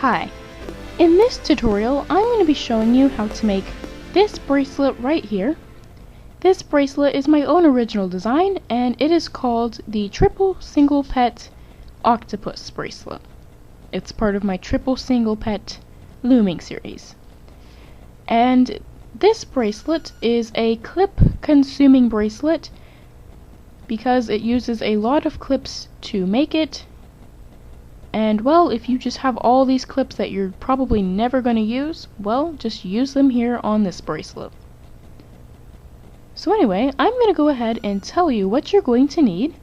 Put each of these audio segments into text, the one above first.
Hi, in this tutorial I'm going to be showing you how to make this bracelet right here. This bracelet is my own original design and it is called the Triple Single Pet Octopus bracelet. It's part of my Triple Single Pet looming series. And this bracelet is a clip consuming bracelet because it uses a lot of clips to make it. And well, if you just have all these clips that you're probably never going to use, well, just use them here on this bracelet. So anyway, I'm going to go ahead and tell you what you're going to need.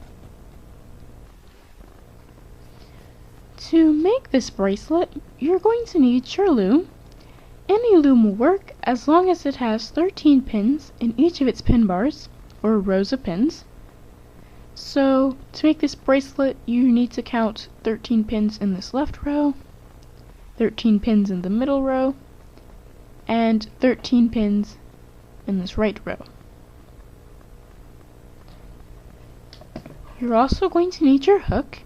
To make this bracelet, you're going to need your loom. Any loom will work as long as it has 13 pins in each of its pin bars, or rows of pins. So, to make this bracelet, you need to count 13 pins in this left row, 13 pins in the middle row, and 13 pins in this right row. You're also going to need your hook.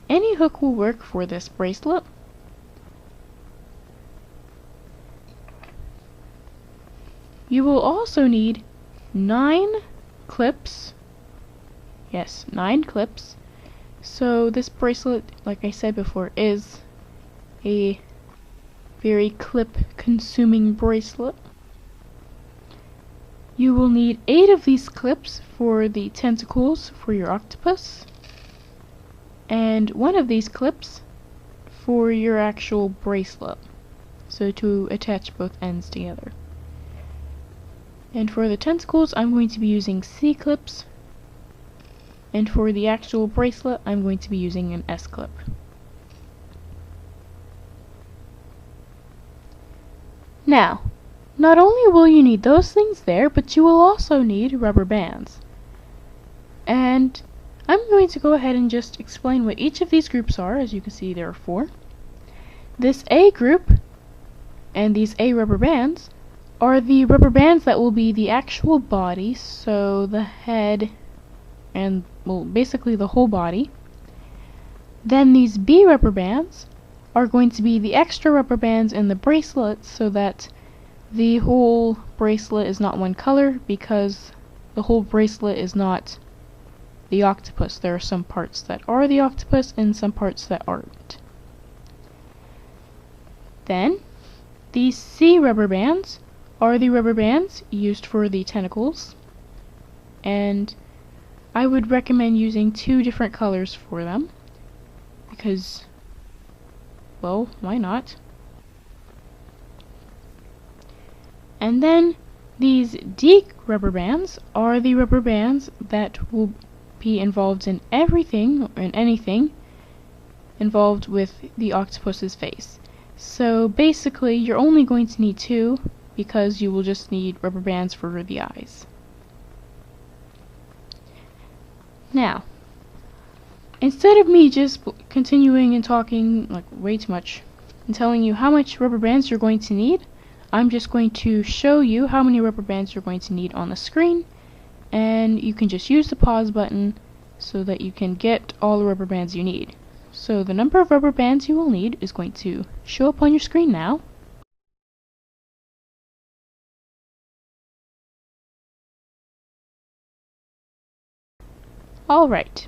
Any hook will work for this bracelet. You will also need 9 clips. Yes, 9 clips. So this bracelet, like I said before, is a very clip-consuming bracelet. You will need 8 of these clips for the tentacles for your octopus, and 1 of these clips for your actual bracelet, so to attach both ends together. And for the tentacles, I'm going to be using C clips. And for the actual bracelet, I'm going to be using an S clip. Now, not only will you need those things there, but you will also need rubber bands. And I'm going to go ahead and just explain what each of these groups are. As you can see, there are 4. This A group and these A rubber bands are the rubber bands that will be the actual body, so the head and, well, basically the whole body. Then these B rubber bands are going to be the extra rubber bands in the bracelet, so that the whole bracelet is not one color, because the whole bracelet is not the octopus. There are some parts that are the octopus and some parts that aren't. Then these C rubber bands are the rubber bands used for the tentacles, and I would recommend using 2 different colors for them, because, well, why not? And then these D rubber bands are the rubber bands that will be involved in everything, or in anything involved with the octopus's face. So basically, you're only going to need 2, because you will just need rubber bands for the eyes. Now, instead of me just continuing and talking like way too much and telling you how much rubber bands you're going to need, I'm just going to show you how many rubber bands you're going to need on the screen, and you can just use the pause button so that you can get all the rubber bands you need. So the number of rubber bands you will need is going to show up on your screen now. Alright,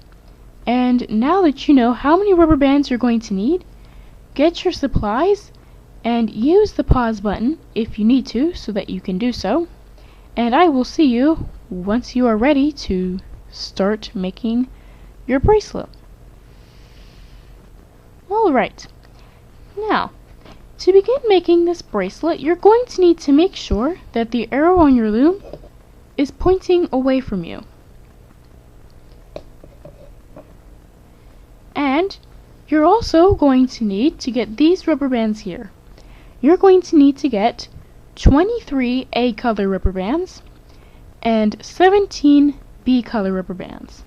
and now that you know how many rubber bands you're going to need, get your supplies and use the pause button if you need to, so that you can do so, and I will see you once you are ready to start making your bracelet. Alright, now to begin making this bracelet, you're going to need to make sure that the arrow on your loom is pointing away from you. And you're also going to need to get these rubber bands here. You're going to need to get 23 A color rubber bands and 17 B color rubber bands.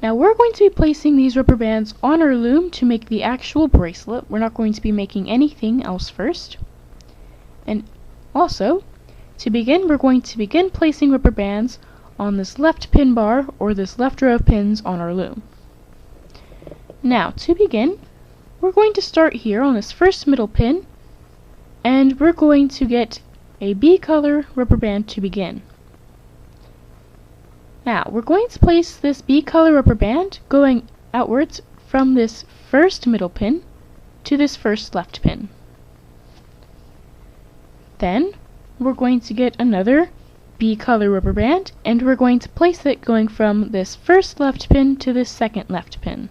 Now we're going to be placing these rubber bands on our loom to make the actual bracelet. We're not going to be making anything else first. And also, to begin, we're going to begin placing rubber bands on this left pin bar, or this left row of pins on our loom. Now, to begin, we're going to start here on this first middle pin, and we're going to get a B color rubber band to begin. Now, we're going to place this B color rubber band going outwards from this first middle pin to this first left pin. Then, we're going to get another B color rubber band, and we're going to place it going from this first left pin to this second left pin.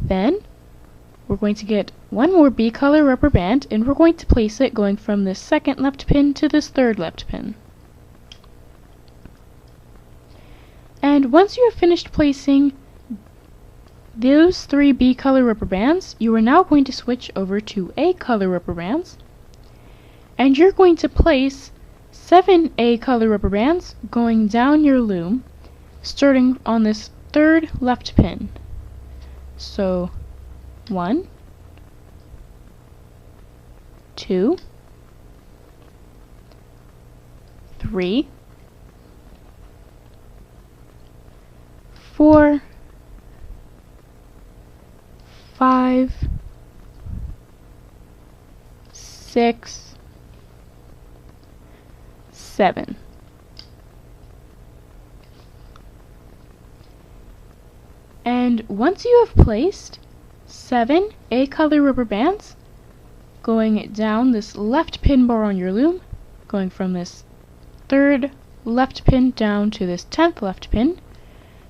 Then, we're going to get one more B color rubber band, and we're going to place it going from this second left pin to this third left pin. And once you have finished placing those 3 B color rubber bands, you are now going to switch over to A color rubber bands, and you're going to place 7 A color rubber bands going down your loom, starting on this third left pin. So 1, 2, 3, 4, 5, 6, 7. And once you have placed 7 A color rubber bands going down this left pin bar on your loom, going from this third left pin down to this 10th left pin,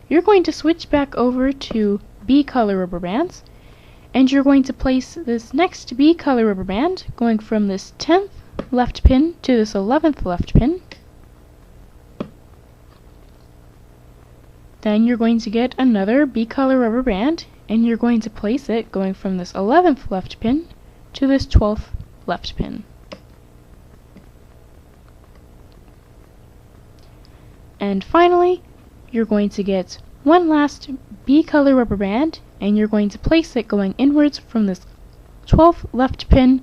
you're going to switch back over to B color rubber bands, and you're going to place this next B color rubber band going from this 10th left pin to this 11th left pin. Then you're going to get another B color rubber band, and you're going to place it going from this 11th left pin to this 12th left pin. And finally, you're going to get one last B color rubber band, and you're going to place it going inwards from this 12th left pin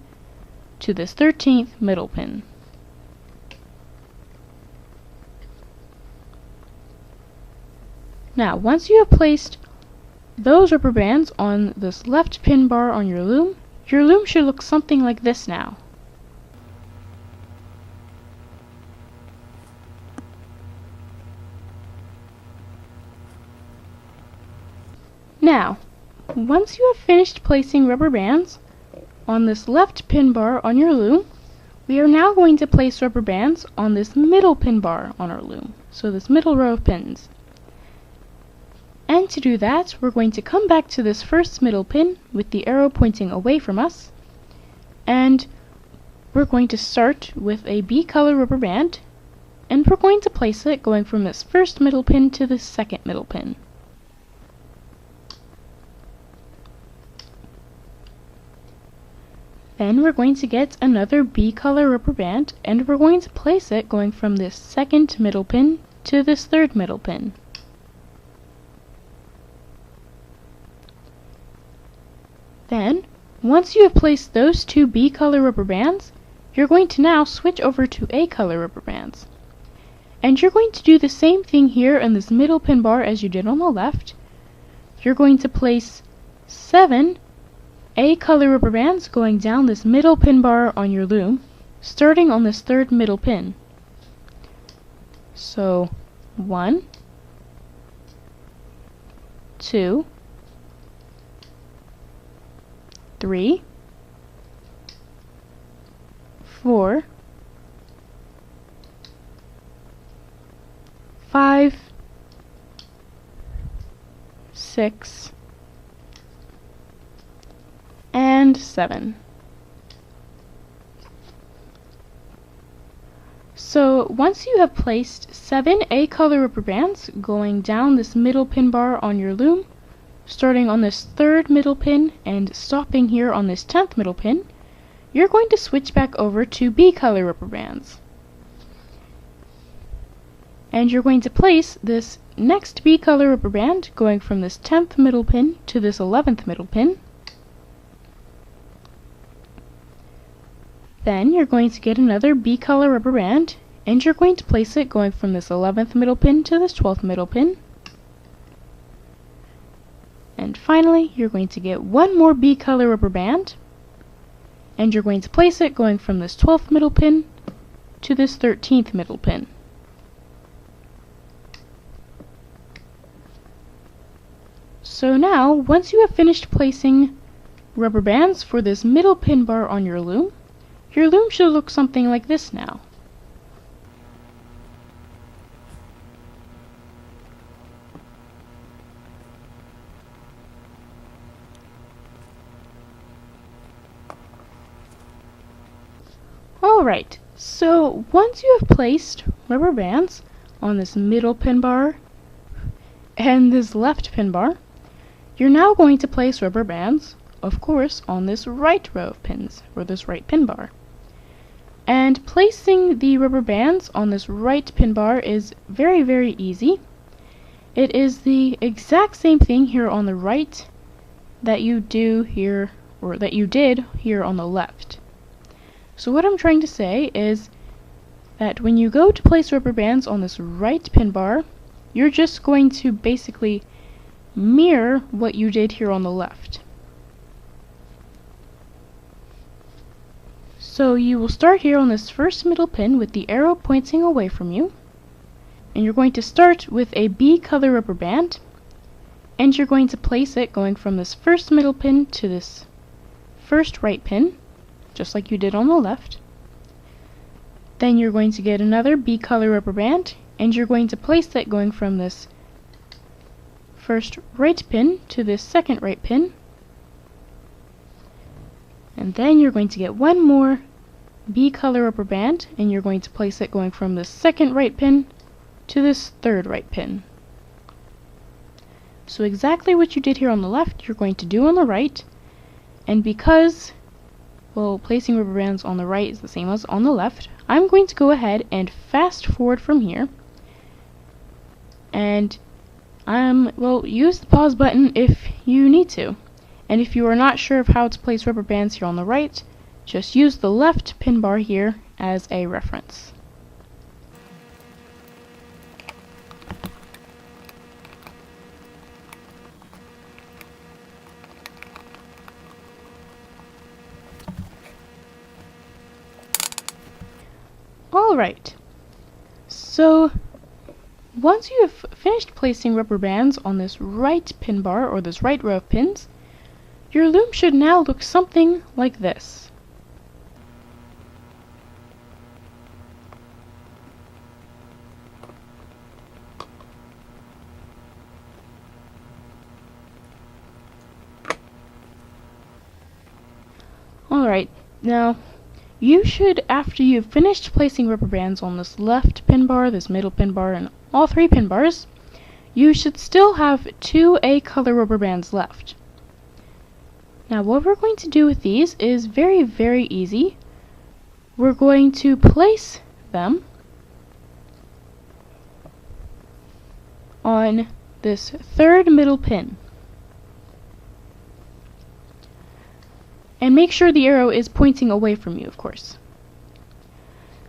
to this 13th middle pin. Now, once you have placed those rubber bands on this left pin bar on your loom should look something like this now. Now, once you have finished placing rubber bands on this left pin bar on your loom, we are now going to place rubber bands on this middle pin bar on our loom, so this middle row of pins. And to do that, we're going to come back to this first middle pin with the arrow pointing away from us, and we're going to start with a B color rubber band, and we're going to place it going from this first middle pin to this second middle pin. Then we're going to get another B color rubber band, and we're going to place it going from this second middle pin to this third middle pin. Then, once you have placed those 2 B color rubber bands, you're going to now switch over to A color rubber bands. And you're going to do the same thing here in this middle pin bar as you did on the left. You're going to place 7 A color rubber bands going down this middle pin bar on your loom, starting on this third middle pin. So 1, 2, 3, 4, 5, 6, and 7. So once you have placed 7 A color rubber bands going down this middle pin bar on your loom, starting on this third middle pin and stopping here on this 10th middle pin, you're going to switch back over to B color rubber bands. And you're going to place this next B color rubber band going from this 10th middle pin to this 11th middle pin. Then you're going to get another B color rubber band, and you're going to place it going from this 11th middle pin to this 12th middle pin. And finally, you're going to get one more B color rubber band, and you're going to place it going from this 12th middle pin to this 13th middle pin. So now, once you have finished placing rubber bands for this middle pin bar on your loom should look something like this now. Alright, so once you have placed rubber bands on this middle pin bar and this left pin bar, you're now going to place rubber bands, of course, on this right row of pins, or this right pin bar. And placing the rubber bands on this right pin bar is very, very easy. It is the exact same thing here on the right that you do here, or that you did here on the left. So what I'm trying to say is that when you go to place rubber bands on this right pin bar, you're just going to basically mirror what you did here on the left. So you will start here on this first middle pin with the arrow pointing away from you, and you're going to start with a B color rubber band, and you're going to place it going from this first middle pin to this first right pin, just like you did on the left. Then you're going to get another B color rubber band, and you're going to place it going from this first right pin to this second right pin. And then you're going to get one more B color rubber band, and you're going to place it going from this second right pin to this third right pin. So exactly what you did here on the left, you're going to do on the right, and because, well, placing rubber bands on the right is the same as on the left, I'm going to go ahead and fast forward from here, and well, use the pause button if you need to. And if you are not sure of how to place rubber bands here on the right, just use the left pin bar here as a reference. Alright, so once you have finished placing rubber bands on this right pin bar, or this right row of pins, your loom should now look something like this. Alright, now you should, after you've finished placing rubber bands on this left pin bar, this middle pin bar, and all three pin bars, you should still have 2 A color rubber bands left. Now what we're going to do with these is very, very easy. We're going to place them on this third middle pin. And make sure the arrow is pointing away from you, of course.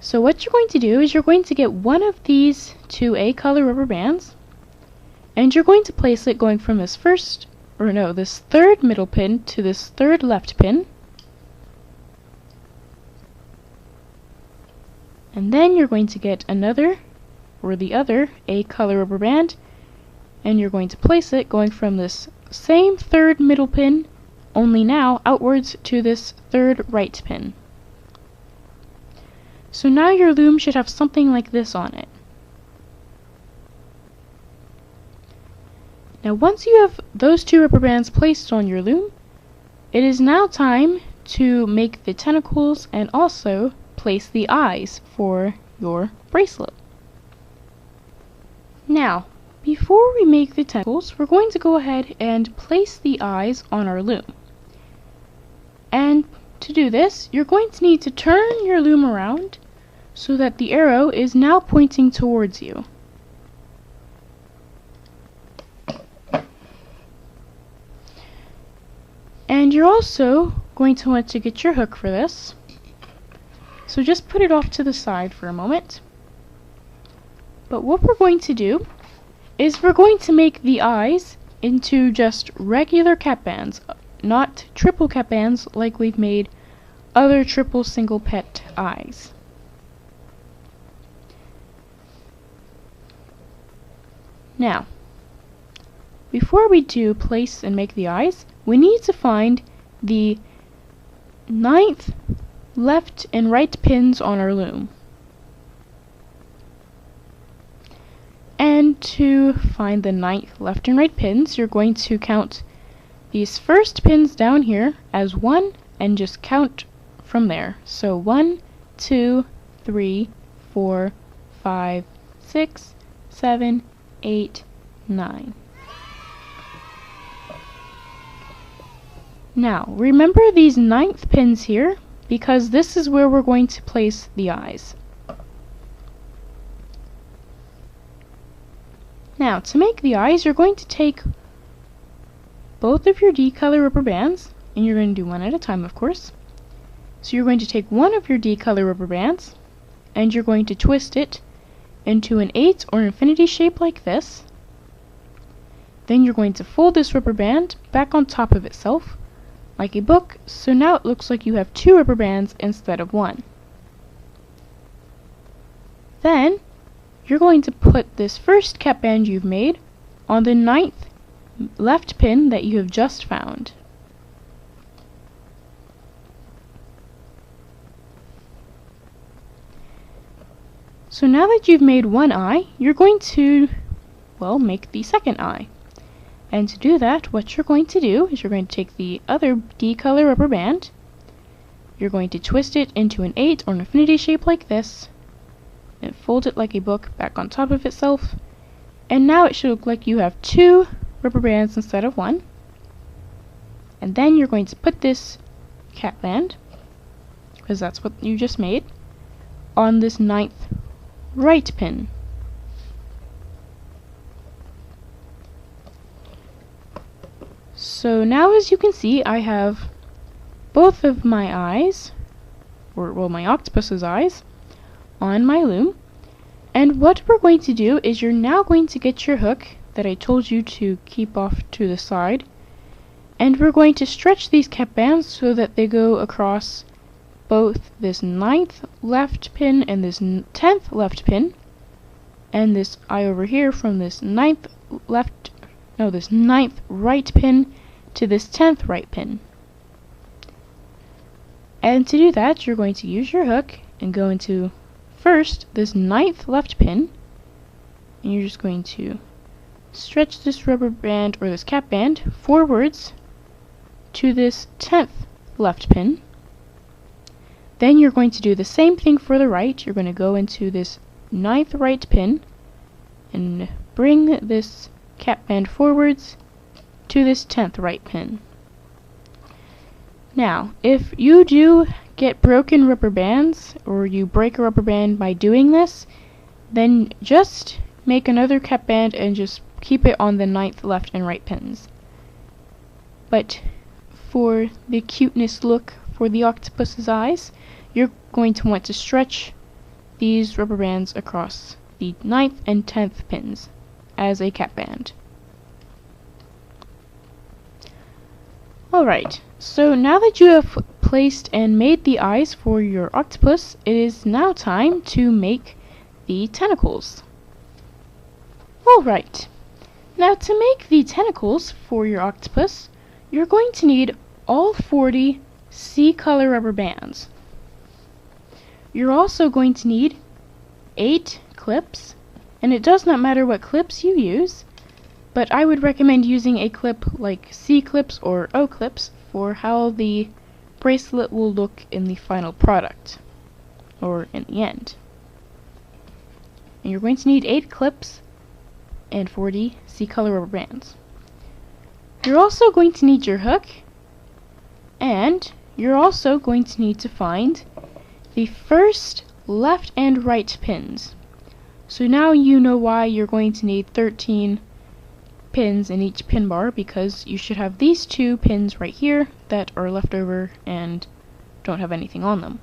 So what you're going to do is you're going to get one of these 2 A color rubber bands, and you're going to place it going from this this third middle pin to this third left pin. And then you're going to get another, or the other, A color rubber band, and you're going to place it going from this same third middle pin, only now outwards to this third right pin. So now your loom should have something like this on it. Now once you have those 2 rubber bands placed on your loom, it is now time to make the tentacles and also place the eyes for your bracelet. Now, before we make the tentacles, we're going to go ahead and place the eyes on our loom. And to do this, you're going to need to turn your loom around so that the arrow is now pointing towards you. And you're also going to want to get your hook for this. So just put it off to the side for a moment. But what we're going to do is we're going to make the eyes into just regular cap bands, not triple cap bands like we've made other triple single pet eyes. Now, before we do place and make the eyes, we need to find the 9th left and right pins on our loom. And to find the 9th left and right pins, you're going to count these first pins down here as 1 and just count from there. So 1, 2, 3, 4, 5, 6, 7, 8, 9. Now, remember these 9th pins here, because this is where we're going to place the eyes. Now, to make the eyes, you're going to take both of your D-color rubber bands, and you're going to do one at a time, of course. So you're going to take one of your D-color rubber bands, and you're going to twist it into an 8 or infinity shape like this. Then you're going to fold this rubber band back on top of itself, like a book, so now it looks like you have 2 rubber bands instead of 1. Then, you're going to put this first cap band you've made on the 9th left pin that you have just found. So now that you've made one eye, you're going to, well, make the second eye. And to do that, what you're going to do is you're going to take the other D-color rubber band, you're going to twist it into an 8 or an infinity shape like this, and fold it like a book back on top of itself, and now it should look like you have 2 rubber bands instead of 1. And then you're going to put this cap band, because that's what you just made, on this 9th right pin. So now, as you can see, I have both of my eyes, or well, my octopus's eyes, on my loom. And what we're going to do is you're now going to get your hook that I told you to keep off to the side, and we're going to stretch these cap bands so that they go across both this 9th left pin and this 10th left pin, and this eye over here from this 9th right pin to this 10th right pin. And to do that, you're going to use your hook and go into first this 9th left pin, and you're just going to stretch this rubber band or this cap band forwards to this 10th left pin. Then you're going to do the same thing for the right. You're going to go into this 9th right pin and bring this cap band forwards to this 10th right pin. Now, if you do get broken rubber bands, or you break a rubber band by doing this, then just make another cap band and just keep it on the 9th left and right pins. But for the cuteness look for the octopus's eyes, you're going to want to stretch these rubber bands across the 9th and 10th pins as a cap band. Alright, so now that you have placed and made the eyes for your octopus, it is now time to make the tentacles. Alright, now to make the tentacles for your octopus, you're going to need all 40 C-color rubber bands. You're also going to need 8 clips, and it does not matter what clips you use, but I would recommend using a clip like C clips or O clips for how the bracelet will look in the final product, or in the end. And you're going to need 8 clips and 40 C-color rubber bands. You're also going to need your hook, and you're also going to need to find the first left and right pins. So now you know why you're going to need 13 pins in each pin bar, because you should have these 2 pins right here that are left over and don't have anything on them.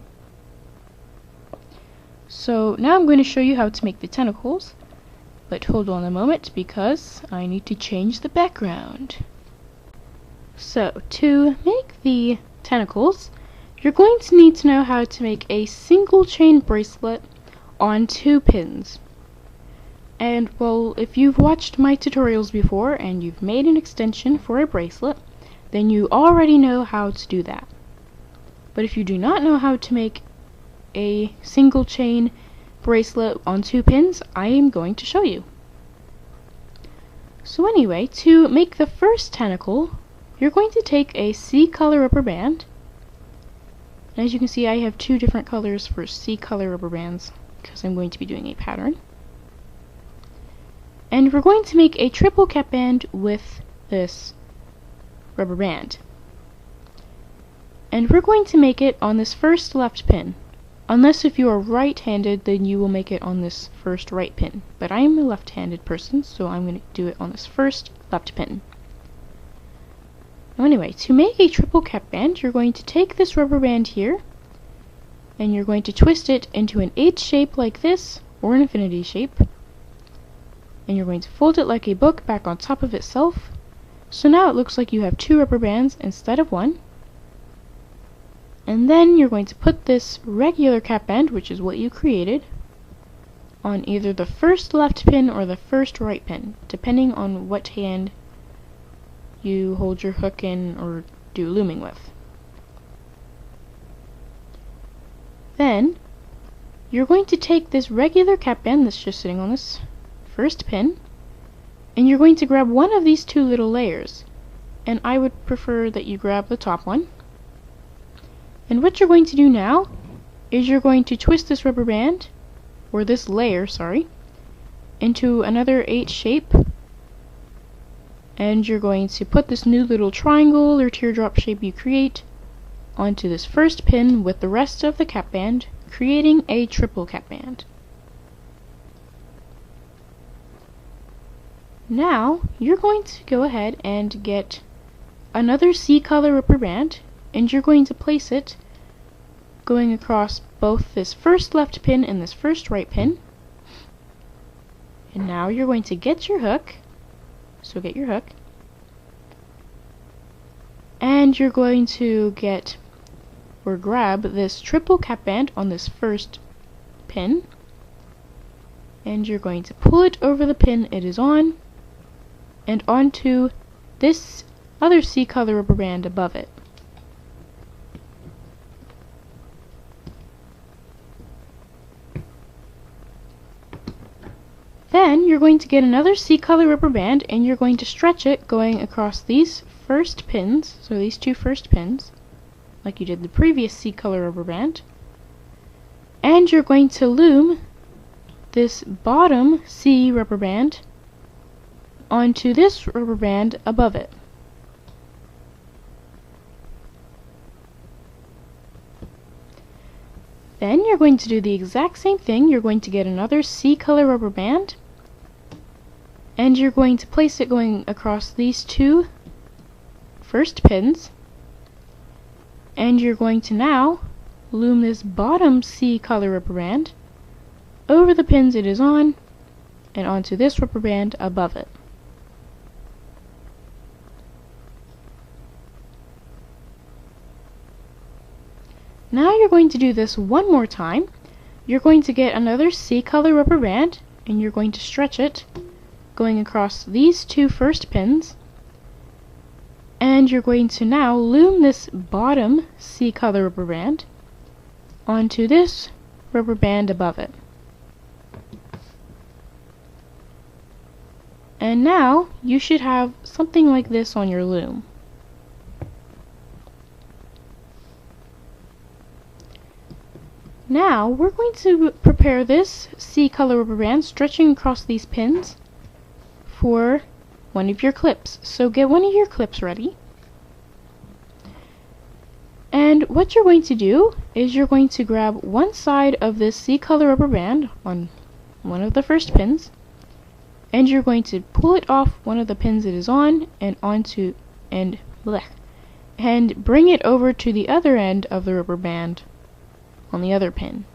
So now I'm going to show you how to make the tentacles. But hold on a moment because I need to change the background. So, to make the tentacles, you're going to need to know how to make a single chain bracelet on 2 pins. And, well, if you've watched my tutorials before and you've made an extension for a bracelet, then you already know how to do that. But if you do not know how to make a single chain bracelet on 2 pins, I am going to show you. So anyway, to make the first tentacle, you're going to take a C color rubber band. And as you can see, I have 2 different colors for C color rubber bands because I'm going to be doing a pattern. And we're going to make a triple cap band with this rubber band. And we're going to make it on this first left pin. Unless if you are right-handed, then you will make it on this first right pin. But I am a left-handed person, so I'm going to do it on this first left pin. Anyway, to make a triple cap band, you're going to take this rubber band here, and you're going to twist it into an H shape like this, or an infinity shape. And you're going to fold it like a book back on top of itself. So now it looks like you have 2 rubber bands instead of 1. And then you're going to put this regular cap band, which is what you created, on either the first left pin or the first right pin, depending on what hand you hold your hook in or do looming with. Then you're going to take this regular cap band that's just sitting on this first pin, and you're going to grab one of these 2 little layers, and I would prefer that you grab the top one. And what you're going to do now is you're going to twist this rubber band, or this layer, sorry, into another H shape, and you're going to put this new little triangle or teardrop shape you create onto this first pin with the rest of the cap band, creating a triple cap band. Now, you're going to go ahead and get another C color rubber band, and you're going to place it going across both this first left pin and this first right pin. And now you're going to get your hook, so get your hook, and you're going to get or grab this triple cap band on this first pin, and you're going to pull it over the pin it is on, and onto this other C color rubber band above it. Then you're going to get another C color rubber band, and you're going to stretch it going across these first pins, so these 2 first pins, like you did the previous C color rubber band. And you're going to loom this bottom C rubber band onto this rubber band above it. Then you're going to do the exact same thing. You're going to get another C color rubber band, and you're going to place it going across these 2 first pins, and you're going to now loom this bottom C color rubber band over the pins it is on and onto this rubber band above it. Now you're going to do this one more time. You're going to get another C color rubber band, and you're going to stretch it going across these 2 first pins, and you're going to now loom this bottom C color rubber band onto this rubber band above it. And now you should have something like this on your loom. Now we're going to prepare this C color rubber band stretching across these pins for one of your clips. So get one of your clips ready. And what you're going to do is you're going to grab one side of this C color rubber band on one of the first pins, and you're going to pull it off one of the pins it is on and onto and bring it over to the other end of the rubber band on the other pin.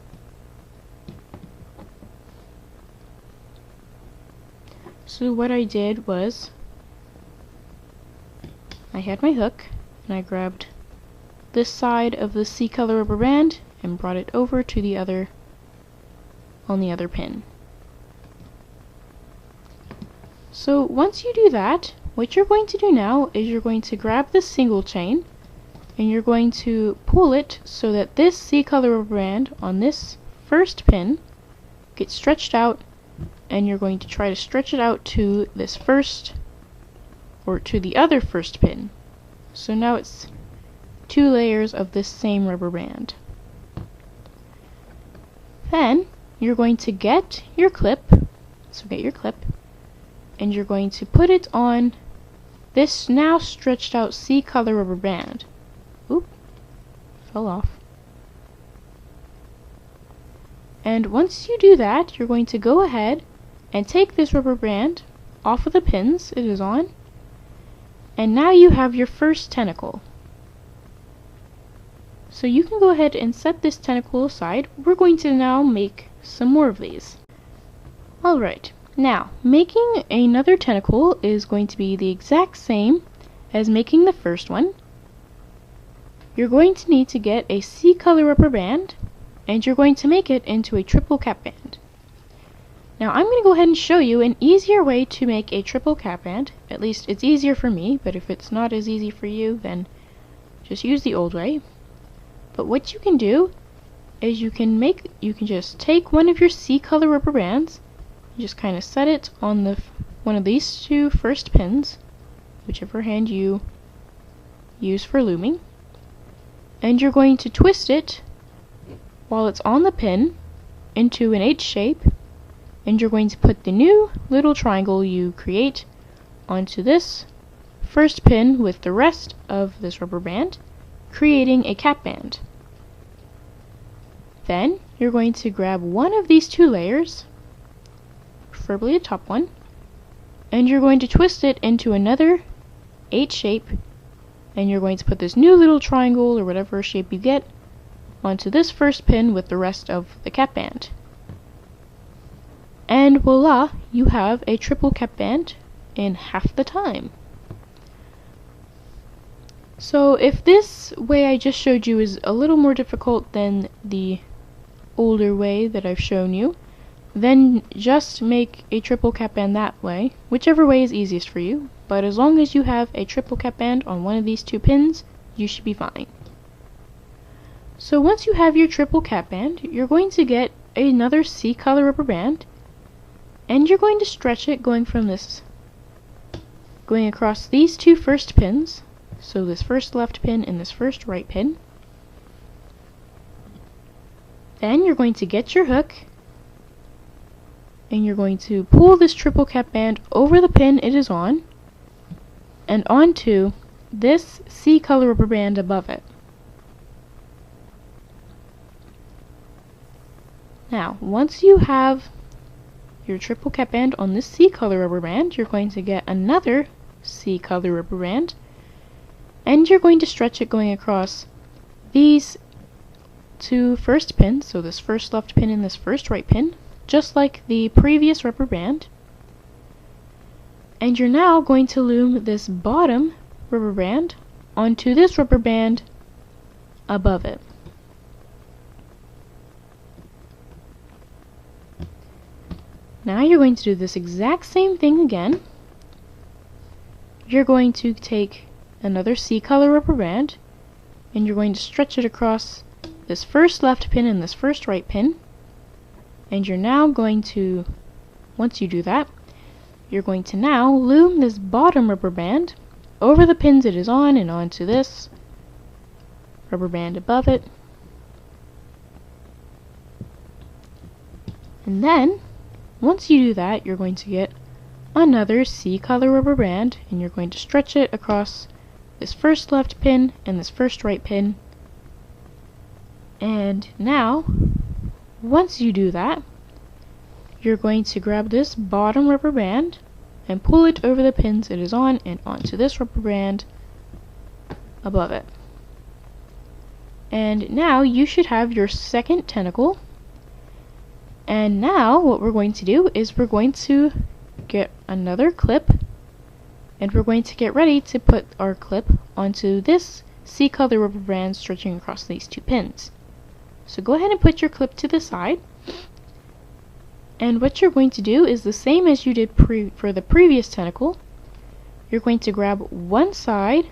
So what I did was, I had my hook, and I grabbed this side of the C-color rubber band and brought it over to the other, on the other pin. So once you do that, what you're going to do now is you're going to grab this single chain and you're going to pull it so that this C-color rubber band on this first pin gets stretched out, and you're going to try to stretch it out to this first, or to the other first pin. So now it's 2 layers of this same rubber band. Then you're going to get your clip, so get your clip, and you're going to put it on this now stretched out C-color rubber band. Oop, fell off. And once you do that, you're going to go ahead and take this rubber band off of the pins it is on, and now you have your first tentacle. So you can go ahead and set this tentacle aside. We're going to now make some more of these. Alright, now making another tentacle is going to be the exact same as making the first one. You're going to need to get a C-color rubber band, and you're going to make it into a triple cap band. Now I'm going to go ahead and show you an easier way to make a triple cap band. At least it's easier for me, but if it's not as easy for you, then just use the old way. But what you can do is you can just take one of your C-color rubber bands, and just kind of set it on one of these 2 first pins, whichever hand you use for looming, and you're going to twist it while it's on the pin into an H shape, and you're going to put the new little triangle you create onto this first pin with the rest of this rubber band, creating a cap band. Then you're going to grab one of these 2 layers, preferably the top one, and you're going to twist it into another H shape, and you're going to put this new little triangle or whatever shape you get onto this first pin with the rest of the cap band. And voila, you have a triple cap band in half the time. So if this way I just showed you is a little more difficult than the older way that I've shown you, then just make a triple cap band that way, whichever way is easiest for you. But as long as you have a triple cap band on one of these 2 pins, you should be fine. So once you have your triple cap band, you're going to get another C-color rubber band, and you're going to stretch it going across these 2 first pins, so this first left pin and this first right pin. Then you're going to get your hook, and you're going to pull this triple cap band over the pin it is on, and onto this C-color rubber band above it. Now, once you have your triple cap band on this C-color rubber band, you're going to get another C-color rubber band, and you're going to stretch it going across these 2 first pins, so this first left pin and this first right pin, just like the previous rubber band. And you're now going to loom this bottom rubber band onto this rubber band above it. Now you're going to do this exact same thing again. You're going to take another C-color rubber band, and you're going to stretch it across this first left pin and this first right pin. And you're now going to, once you do that, you're going to now loom this bottom rubber band over the pins it is on and onto this rubber band above it. And then, once you do that, you're going to get another C-color rubber band, and you're going to stretch it across this first left pin and this first right pin. And now, once you do that, you're going to grab this bottom rubber band and pull it over the pins it is on and onto this rubber band above it. And now you should have your second tentacle. And now what we're going to do is we're going to get another clip, and we're going to get ready to put our clip onto this C-color rubber band stretching across these two pins. So go ahead and put your clip to the side, and what you're going to do is the same as you did for the previous tentacle. You're going to grab one side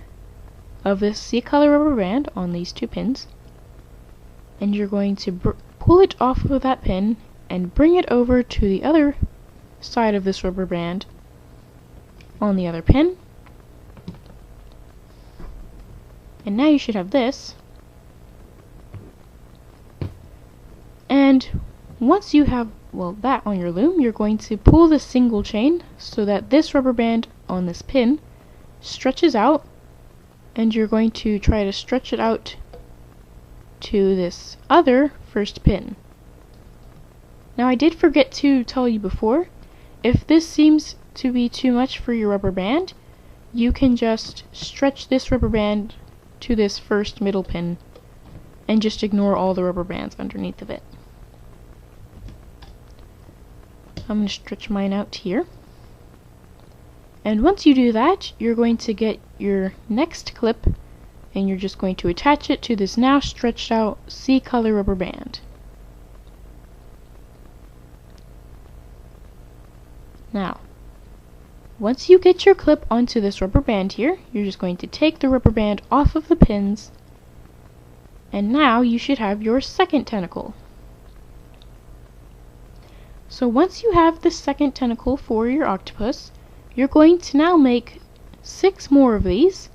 of this C-color rubber band on these two pins, and you're going to pull it off of that pin and bring it over to the other side of this rubber band on the other pin. And now you should have this. And once you have, well, that on your loom, you're going to pull the single chain so that this rubber band on this pin stretches out, and you're going to try to stretch it out to this other first pin. Now I did forget to tell you before, if this seems to be too much for your rubber band, you can just stretch this rubber band to this first middle pin and just ignore all the rubber bands underneath of it. I'm going to stretch mine out here. And once you do that, you're going to get your next clip and you're just going to attach it to this now stretched out C-color rubber band. Now, once you get your clip onto this rubber band here, you're just going to take the rubber band off of the pins, and now you should have your second tentacle. So once you have the second tentacle for your octopus, you're going to now make 6 more of these,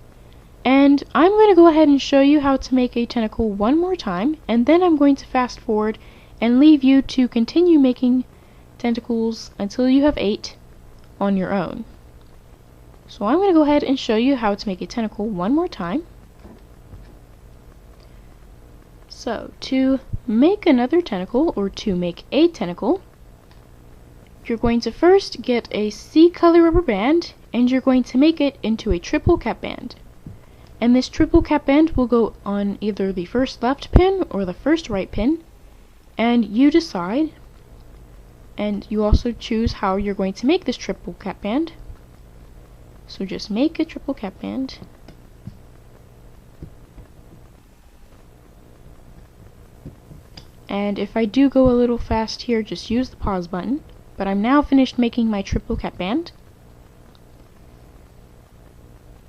and I'm going to go ahead and show you how to make a tentacle one more time, and then I'm going to fast forward and leave you to continue making tentacles until you have 8 on your own. So I'm going to go ahead and show you how to make a tentacle one more time. So to make another tentacle, or to make a tentacle, you're going to first get a C-color rubber band and you're going to make it into a triple cap band. And this triple cap band will go on either the first left pin or the first right pin, and you decide, and you also choose how you're going to make this triple cap band. So just make a triple cap band. And if I do go a little fast here, just use the pause button. But I'm now finished making my triple cap band.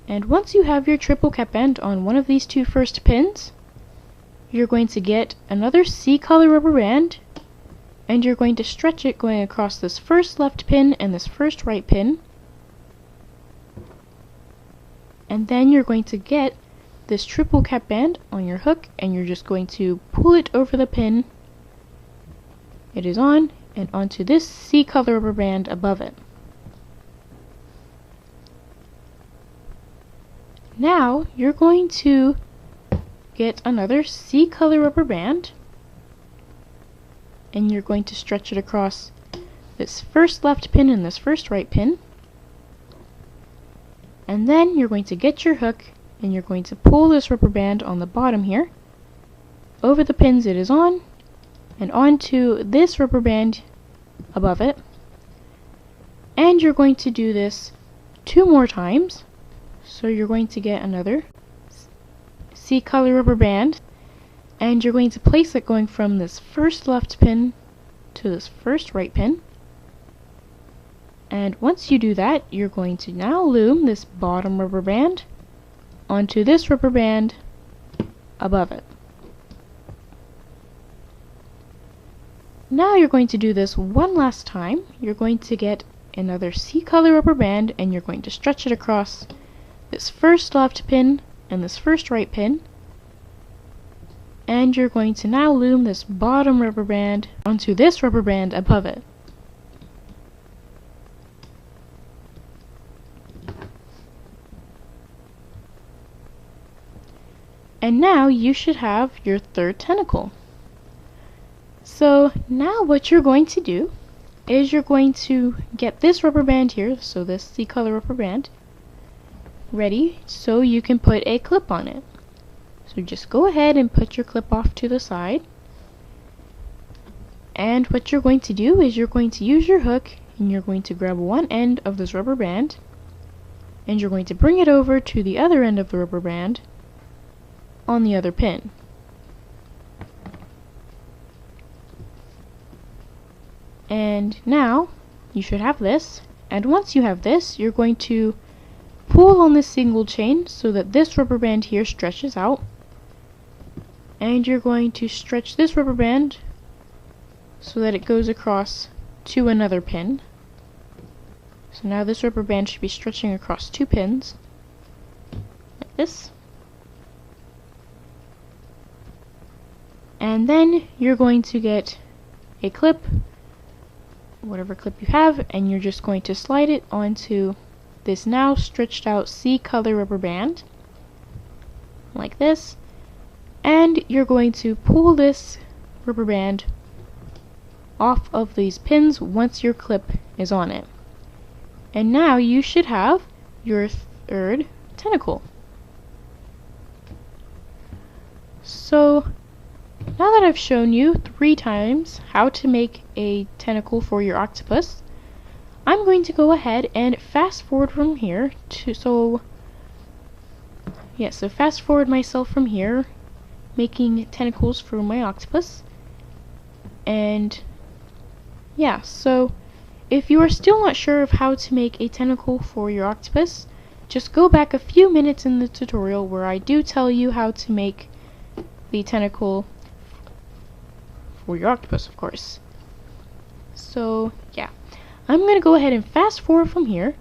And once you have your triple cap band on one of these two first pins, you're going to get another C-color rubber band, and you're going to stretch it going across this first left pin and this first right pin. And then you're going to get this triple cap band on your hook, and you're just going to pull it over the pin it is on and onto this C-color rubber band above it. Now you're going to get another C-color rubber band, and you're going to stretch it across this first left pin and this first right pin. And then you're going to get your hook and you're going to pull this rubber band on the bottom here over the pins it is on and onto this rubber band above it. And you're going to do this 2 more times. So you're going to get another C-color rubber band, and you're going to place it going from this first left pin to this first right pin. And once you do that, you're going to now loom this bottom rubber band onto this rubber band above it. Now you're going to do this one last time. You're going to get another C-color rubber band and you're going to stretch it across this first left pin and this first right pin. And you're going to now loom this bottom rubber band onto this rubber band above it. And now you should have your third tentacle. So now what you're going to do is you're going to get this rubber band here, so this C-color rubber band, ready so you can put a clip on it. So just go ahead and put your clip off to the side. And what you're going to do is you're going to use your hook and you're going to grab one end of this rubber band, and you're going to bring it over to the other end of the rubber band on the other pin. And now you should have this, and once you have this, you're going to pull on this single chain so that this rubber band here stretches out, and you're going to stretch this rubber band so that it goes across to another pin. So now this rubber band should be stretching across two pins, like this. And then you're going to get a clip, whatever clip you have, and you're just going to slide it onto this now stretched out C color rubber band, like this. And you're going to pull this rubber band off of these pins once your clip is on it. And now you should have your third tentacle. So now that I've shown you 3 times how to make a tentacle for your octopus, I'm going to go ahead and fast forward from here so fast forward myself from here, making tentacles for my octopus. And yeah, so if you are still not sure of how to make a tentacle for your octopus, just go back a few minutes in the tutorial where I do tell you how to make the tentacle for your octopus, of course. So yeah, I'm going to go ahead and fast forward from here.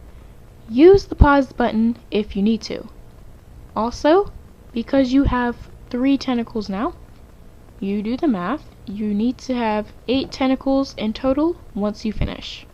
Use the pause button if you need to. Also, because you have 3 tentacles now, you do the math, you need to have 8 tentacles in total once you finish.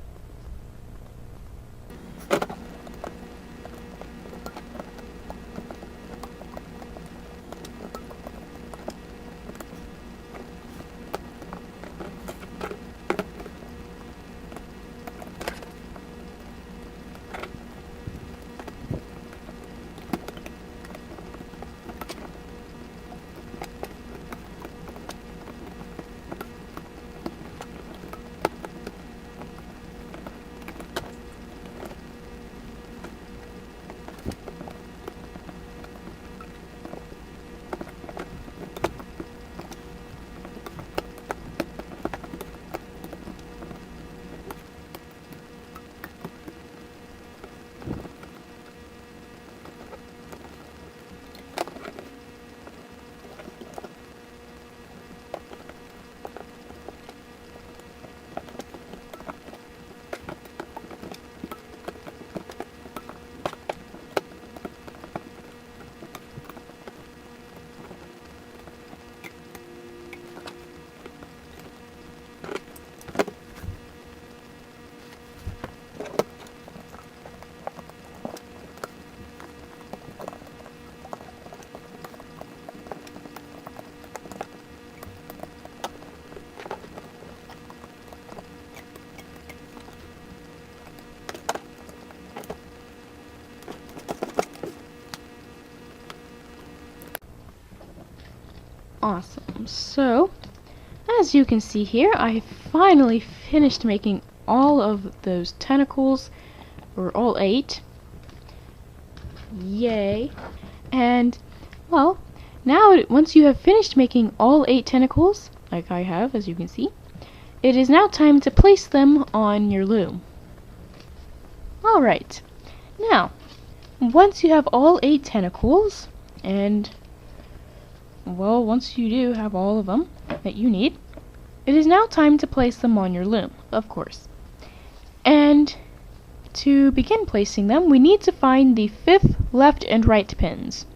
Awesome. So, as you can see here, I finally finished making all of those tentacles, or all 8. Yay. And, well, now once you have finished making all 8 tentacles, like I have, as you can see, it is now time to place them on your loom. Alright. Now, once you have all 8 tentacles, and well, once you do have all of them that you need, it is now time to place them on your loom, of course. And to begin placing them, we need to find the 5th left and right pins.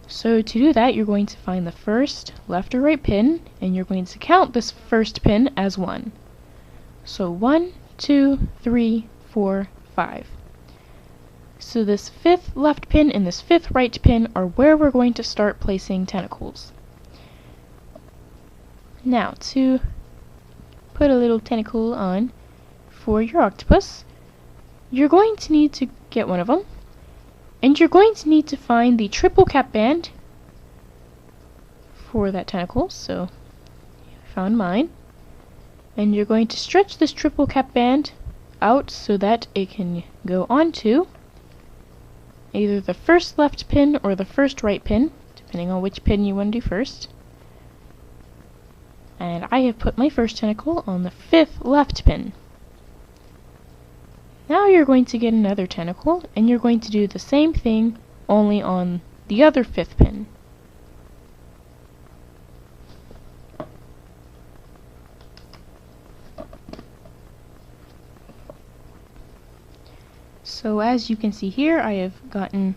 So to do that, you're going to find the first left or right pin, and you're going to count this first pin as 1. So 1, 2, 3, 4, 5. So this 5th left pin and this 5th right pin are where we're going to start placing tentacles. Now, to put a little tentacle on for your octopus, you're going to need to get one of them, and you're going to need to find the triple cap band for that tentacle. So I found mine, And you're going to stretch this triple cap band out so that it can go onto either the first left pin or the first right pin, depending on which pin you want to do first. And I have put my first tentacle on the 5th left pin. Now you're going to get another tentacle, and you're going to do the same thing, only on the other 5th pin. So as you can see here, I have gotten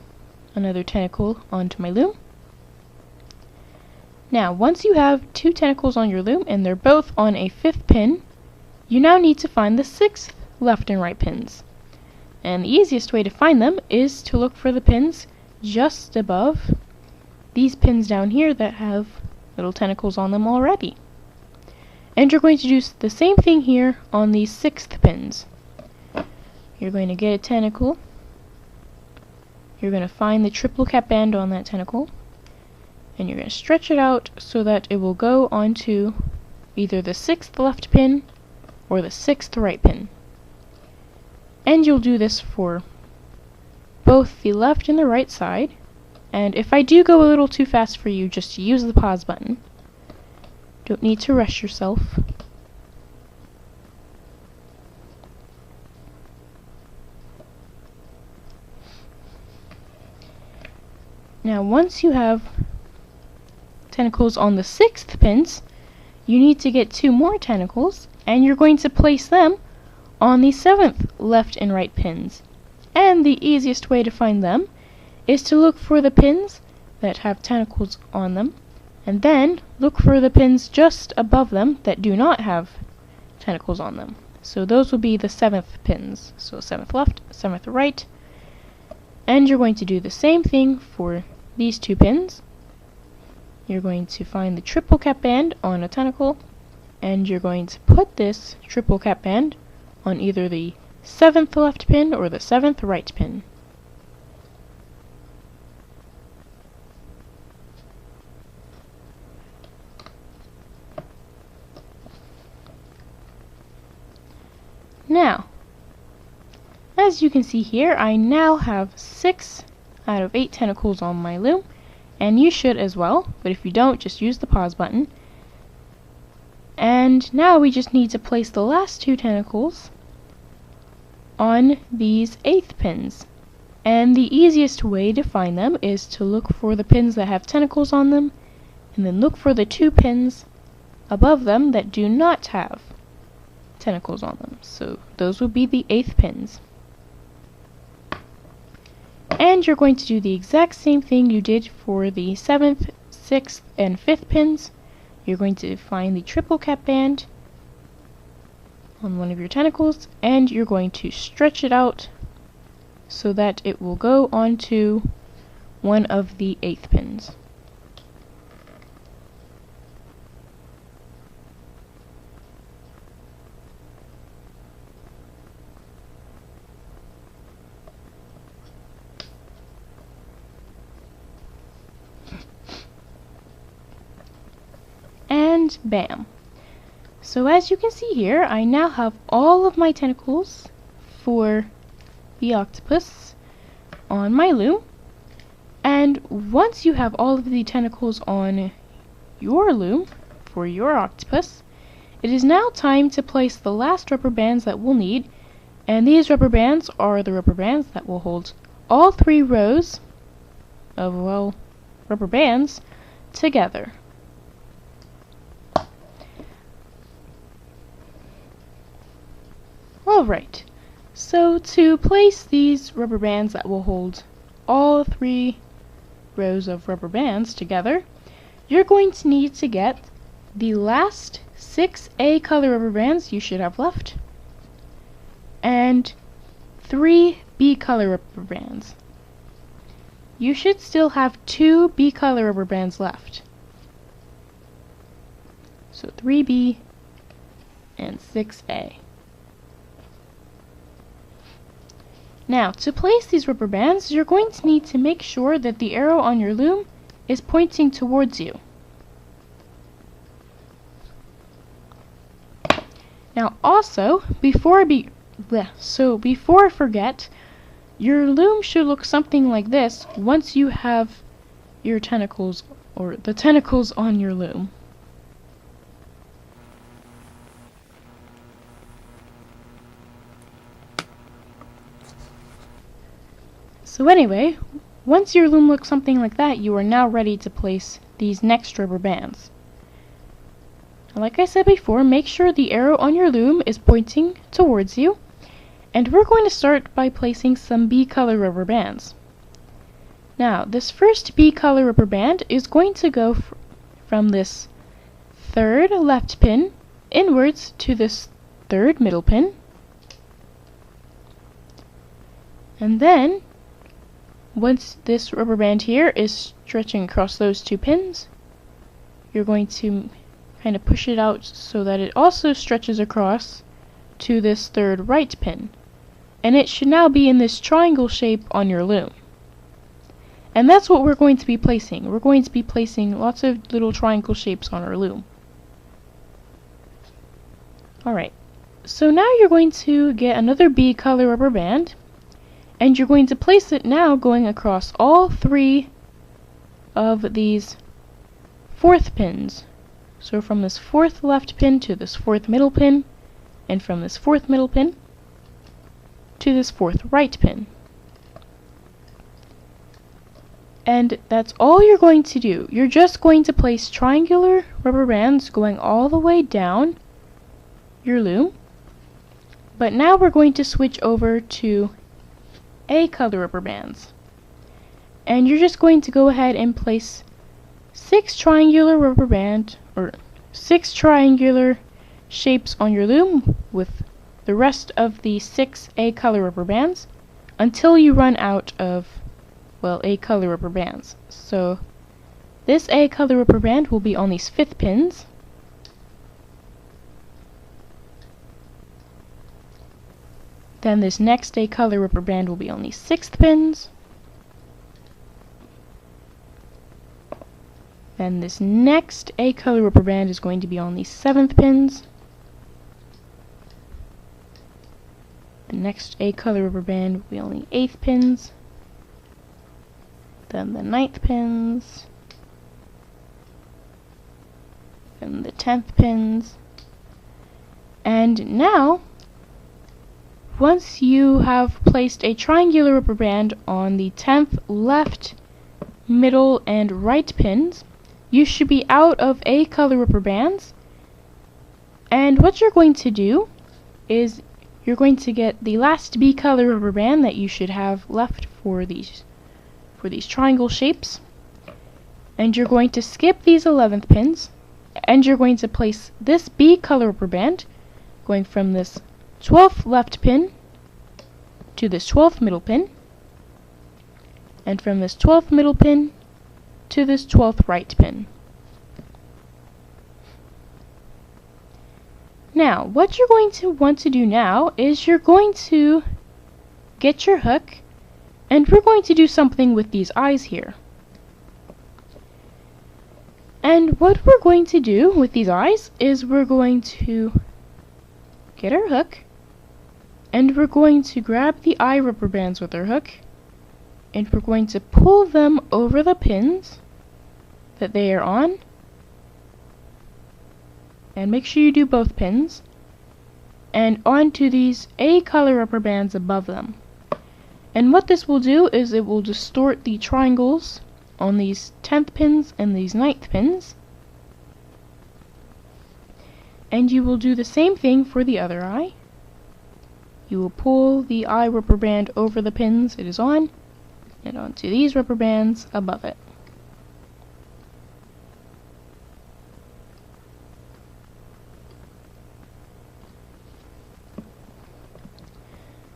another tentacle onto my loom. Now, once you have 2 tentacles on your loom, and they're both on a 5th pin, you now need to find the 6th left and right pins. And the easiest way to find them is to look for the pins just above these pins down here that have little tentacles on them already. And you're going to do the same thing here on these 6th pins. You're going to get a tentacle. You're going to find the triple cap band on that tentacle. And you're going to stretch it out so that it will go onto either the 6th left pin or the 6th right pin. And you'll do this for both the left and the right side. And if I do go a little too fast for you, just use the pause button. Don't need to rush yourself. Now, once you have tentacles on the 6th pins, you need to get 2 more tentacles, and you're going to place them on the 7th left and right pins. And the easiest way to find them is to look for the pins that have tentacles on them, and then look for the pins just above them that do not have tentacles on them. So those will be the 7th pins. So 7th left, 7th right. And you're going to do the same thing for these 2 pins. You're going to find the triple cap band on a tentacle, and you're going to put this triple cap band on either the 7th left pin or the 7th right pin. Now, as you can see here, I now have 6 out of 8 tentacles on my loom, and you should as well, but if you don't, just use the pause button. And now we just need to place the last 2 tentacles on these 8th pins. And the easiest way to find them is to look for the pins that have tentacles on them, and then look for the 2 pins above them that do not have tentacles on them. So those would be the 8th pins. And you're going to do the exact same thing you did for the 7th, 6th, and 5th pins. You're going to find the triple cap band on one of your tentacles, and you're going to stretch it out so that it will go onto one of the 8th pins. And bam! So as you can see here, I now have all of my tentacles for the octopus on my loom. And once you have all of the tentacles on your loom for your octopus, it is now time to place the last rubber bands that we'll need. And these rubber bands are the rubber bands that will hold all 3 rows of, well, rubber bands together. Alright, so to place these rubber bands that will hold all 3 rows of rubber bands together, you're going to need to get the last 6 A color rubber bands you should have left, and 3 B color rubber bands. You should still have 2 B color rubber bands left. So 3B and 6A. Now, to place these rubber bands, you're going to need to make sure that the arrow on your loom is pointing towards you. Now also, before I forget, your loom should look something like this once you have your tentacles, or the tentacles on your loom. So anyway, once your loom looks something like that, you are now ready to place these next rubber bands. Like I said before, make sure the arrow on your loom is pointing towards you, and we're going to start by placing some B-color rubber bands. Now, this first B-color rubber band is going to go from this third left pin inwards to this third middle pin, and then once this rubber band here is stretching across those two pins, you're going to kind of push it out so that it also stretches across to this third right pin, and it should now be in this triangle shape on your loom. And that's what we're going to be placing. We're going to be placing lots of little triangle shapes on our loom. Alright, so now you're going to get another B color rubber band, and you're going to place it now going across all three of these fourth pins. So from this fourth left pin to this fourth middle pin, and from this fourth middle pin to this fourth right pin. And that's all you're going to do. You're just going to place triangular rubber bands going all the way down your loom. But now we're going to switch over to A color rubber bands. And you're just going to go ahead and place 6 triangular shapes on your loom with the rest of the 6 A color rubber bands until you run out of, well, A color rubber bands. So this A color rubber band will be on these 5th pins. Then this next A color rubber band will be on these 6th pins. Then this next A color rubber band is going to be on these 7th pins. The next A color rubber band will be on the 8th pins. Then the 9th pins. Then the 10th pins. And now, once you have placed a triangular rubber band on the 10th left, middle, and right pins, you should be out of A color rubber bands. And what you're going to do is you're going to get the last B color rubber band that you should have left for these triangle shapes, and you're going to skip these 11th pins, and you're going to place this B color rubber band going from this 12th left pin to this 12th middle pin, and from this 12th middle pin to this 12th right pin. Now, what you're going to want to do now is you're going to get your hook, and we're going to do something with these eyes here. And what we're going to do with these eyes is we're going to get our hook, and we're going to grab the eye rubber bands with our hook, and we're going to pull them over the pins that they are on. And make sure you do both pins, and onto these A color rubber bands above them. And what this will do is it will distort the triangles on these 10th pins and these 9th pins. And you will do the same thing for the other eye. You will pull the eye rubber band over the pins it is on, and onto these rubber bands above it.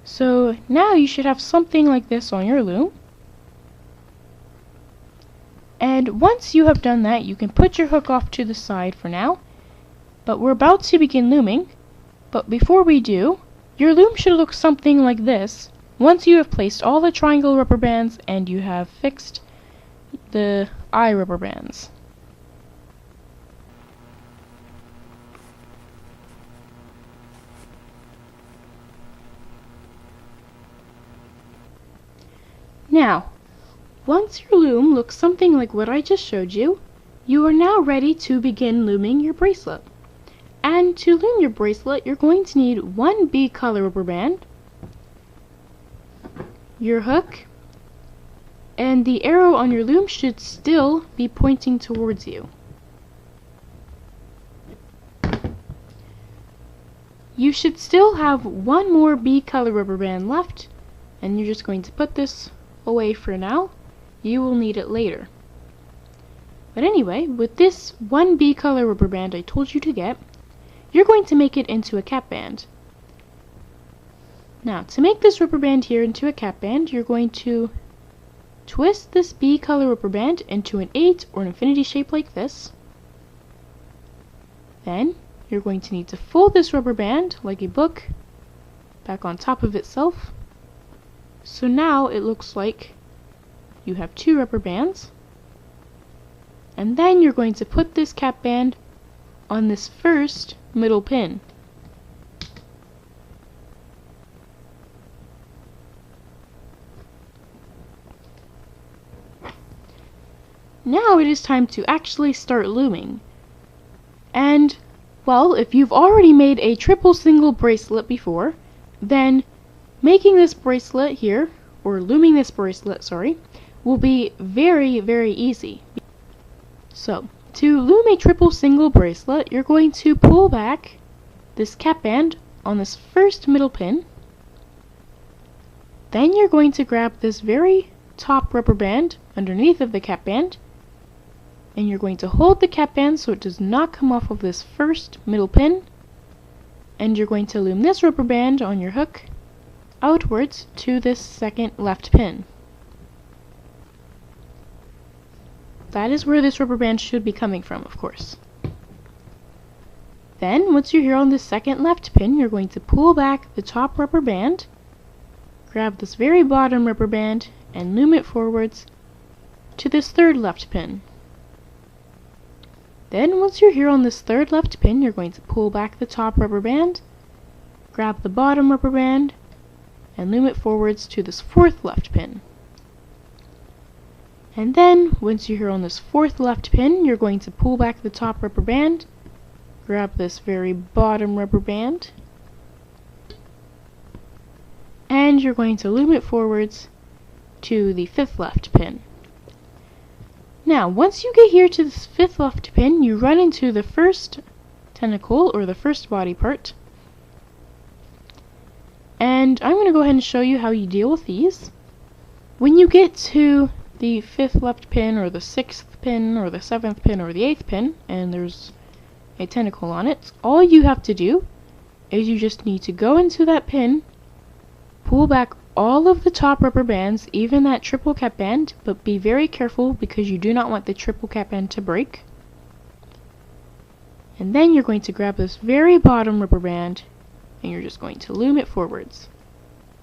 So now you should have something like this on your loom. And once you have done that, you can put your hook off to the side for now. But we're about to begin looming. But before we do, your loom should look something like this once you have placed all the triangle rubber bands and you have fixed the eye rubber bands. Now, once your loom looks something like what I just showed you, you are now ready to begin looming your bracelet. And to loom your bracelet, you're going to need one B color rubber band, your hook, and the arrow on your loom should still be pointing towards you. You should still have one more B color rubber band left, and you're just going to put this away for now. You will need it later. But anyway, with this one B color rubber band I told you to get, you're going to make it into a cap band. Now, to make this rubber band here into a cap band, you're going to twist this B color rubber band into an 8 or an infinity shape like this. Then, you're going to need to fold this rubber band like a book back on top of itself. So now it looks like you have two rubber bands. And then you're going to put this cap band on this first middle pin. Now it is time to actually start looming. And, well, if you've already made a triple single bracelet before, then making this bracelet here, or looming this bracelet, sorry, will be very, very easy. So, to loom a triple single bracelet, you're going to pull back this cap band on this first middle pin. Then you're going to grab this very top rubber band underneath of the cap band, and you're going to hold the cap band so it does not come off of this first middle pin, and you're going to loom this rubber band on your hook outwards to this second left pin. That is where this rubber band should be coming from, of course. Then, once you're here on this second left pin, you're going to pull back the top rubber band, grab this very bottom rubber band, and loom it forwards to this third left pin. Then, once you're here on this third left pin, you're going to pull back the top rubber band, grab the bottom rubber band, and loom it forwards to this fourth left pin. And then, once you're here on this fourth left pin, you're going to pull back the top rubber band, grab this very bottom rubber band, and you're going to loom it forwards to the fifth left pin. Now, once you get here to this fifth left pin, you run into the first tentacle, or the first body part. And I'm going to go ahead and show you how you deal with these. When you get to the fifth left pin, or the sixth pin, or the seventh pin, or the eighth pin, and there's a tentacle on it, all you have to do is you just need to go into that pin, pull back all of the top rubber bands, even that triple cap band, but be very careful because you do not want the triple cap band to break. And then you're going to grab this very bottom rubber band, and you're just going to loom it forwards.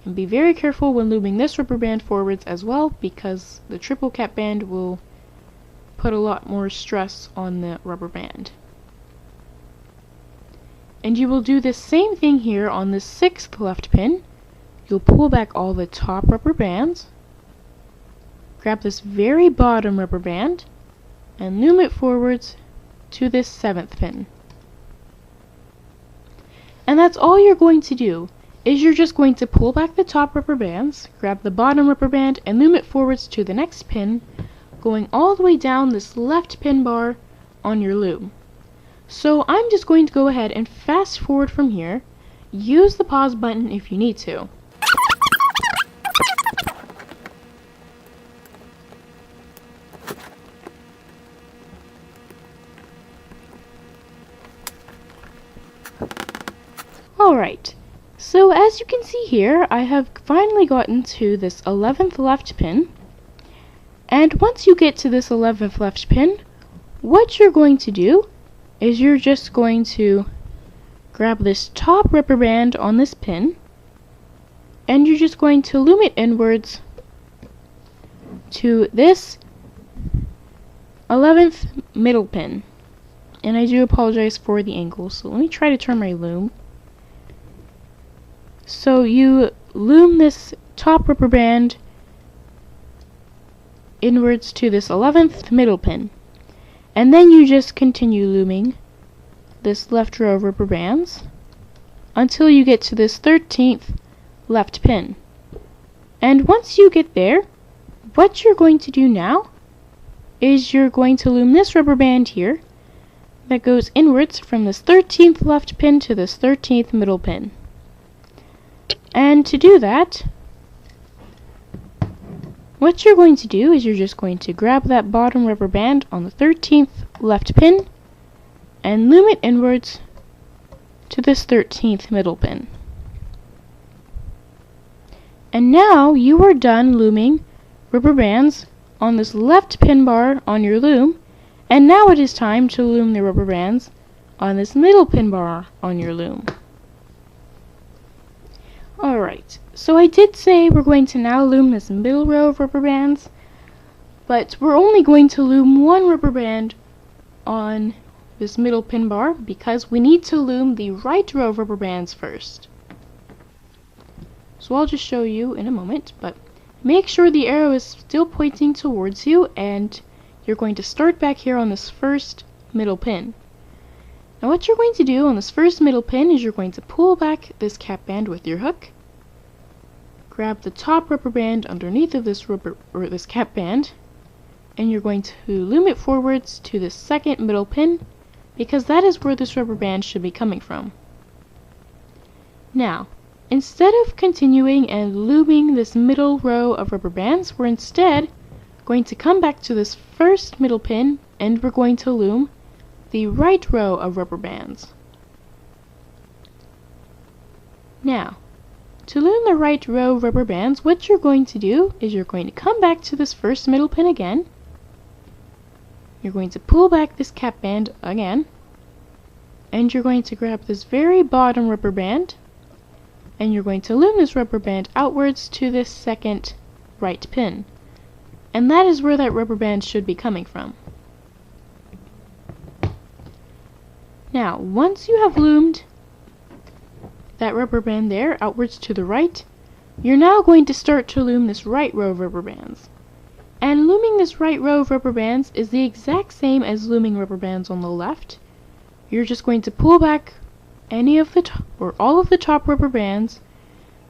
And be very careful when looming this rubber band forwards as well, because the triple cap band will put a lot more stress on the rubber band. And you will do the same thing here on the sixth left pin. You'll pull back all the top rubber bands, grab this very bottom rubber band, and loom it forwards to this seventh pin. And that's all you're going to do, is you're just going to pull back the top rubber bands, grab the bottom rubber band, and loom it forwards to the next pin, going all the way down this left pin bar on your loom. So I'm just going to go ahead and fast forward from here. Use the pause button if you need to. Alright, so as you can see here, I have finally gotten to this 11th left pin. And once you get to this 11th left pin, what you're going to do is you're just going to grab this top rubber band on this pin, and you're just going to loom it inwards to this 11th middle pin. And I do apologize for the angle, so let me try to turn my loom. So you loom this top rubber band inwards to this 11th middle pin. And then you just continue looming this left row of rubber bands until you get to this 13th left pin. And once you get there, what you're going to do now is you're going to loom this rubber band here that goes inwards from this 13th left pin to this 13th middle pin. And to do that, what you're going to do is you're just going to grab that bottom rubber band on the 13th left pin and loom it inwards to this 13th middle pin. And now you are done looming rubber bands on this left pin bar on your loom, and now it is time to loom the rubber bands on this middle pin bar on your loom. Alright, so I did say we're going to now loom this middle row of rubber bands, but we're only going to loom one rubber band on this middle pin bar because we need to loom the right row of rubber bands first. So I'll just show you in a moment, but make sure the arrow is still pointing towards you, and you're going to start back here on this first middle pin. Now what you're going to do on this first middle pin is you're going to pull back this cap band with your hook, grab the top rubber band underneath of this cap band, and you're going to loom it forwards to the second middle pin because that is where this rubber band should be coming from. Now, instead of continuing and looming this middle row of rubber bands, we're instead going to come back to this first middle pin and we're going to loom the right row of rubber bands. Now, to loom the right row of rubber bands, what you're going to do is you're going to come back to this first middle pin again. You're going to pull back this cap band again, and you're going to grab this very bottom rubber band, and you're going to loom this rubber band outwards to this second right pin. And that is where that rubber band should be coming from. Now, once you have loomed that rubber band there outwards to the right, you're now going to start to loom this right row of rubber bands. And looming this right row of rubber bands is the exact same as looming rubber bands on the left. You're just going to pull back any of the or all of the top rubber bands,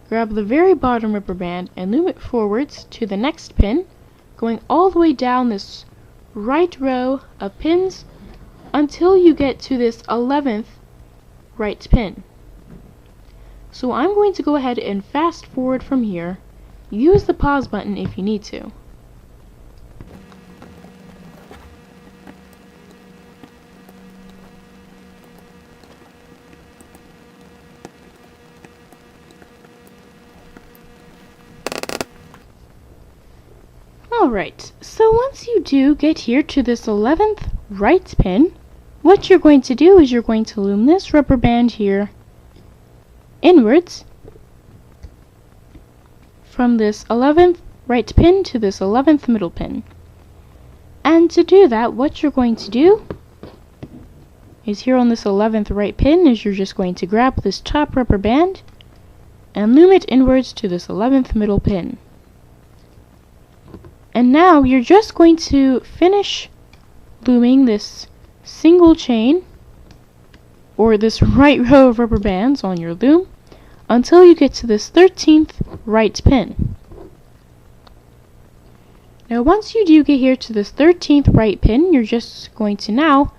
grab the very bottom rubber band and loom it forwards to the next pin, going all the way down this right row of pins until you get to this 11th right pin. So I'm going to go ahead and fast forward from here. Use the pause button if you need to. Alright, so once you do get here to this 11th right pin, what you're going to do is you're going to loom this rubber band here inwards from this 11th right pin to this 11th middle pin. And to do that, what you're going to do is here on this 11th right pin is you're just going to grab this top rubber band and loom it inwards to this 11th middle pin. And now you're just going to finish looming this single chain or this right row of rubber bands on your loom until you get to this 13th right pin. Now once you do get here to this 13th right pin, you're just going to now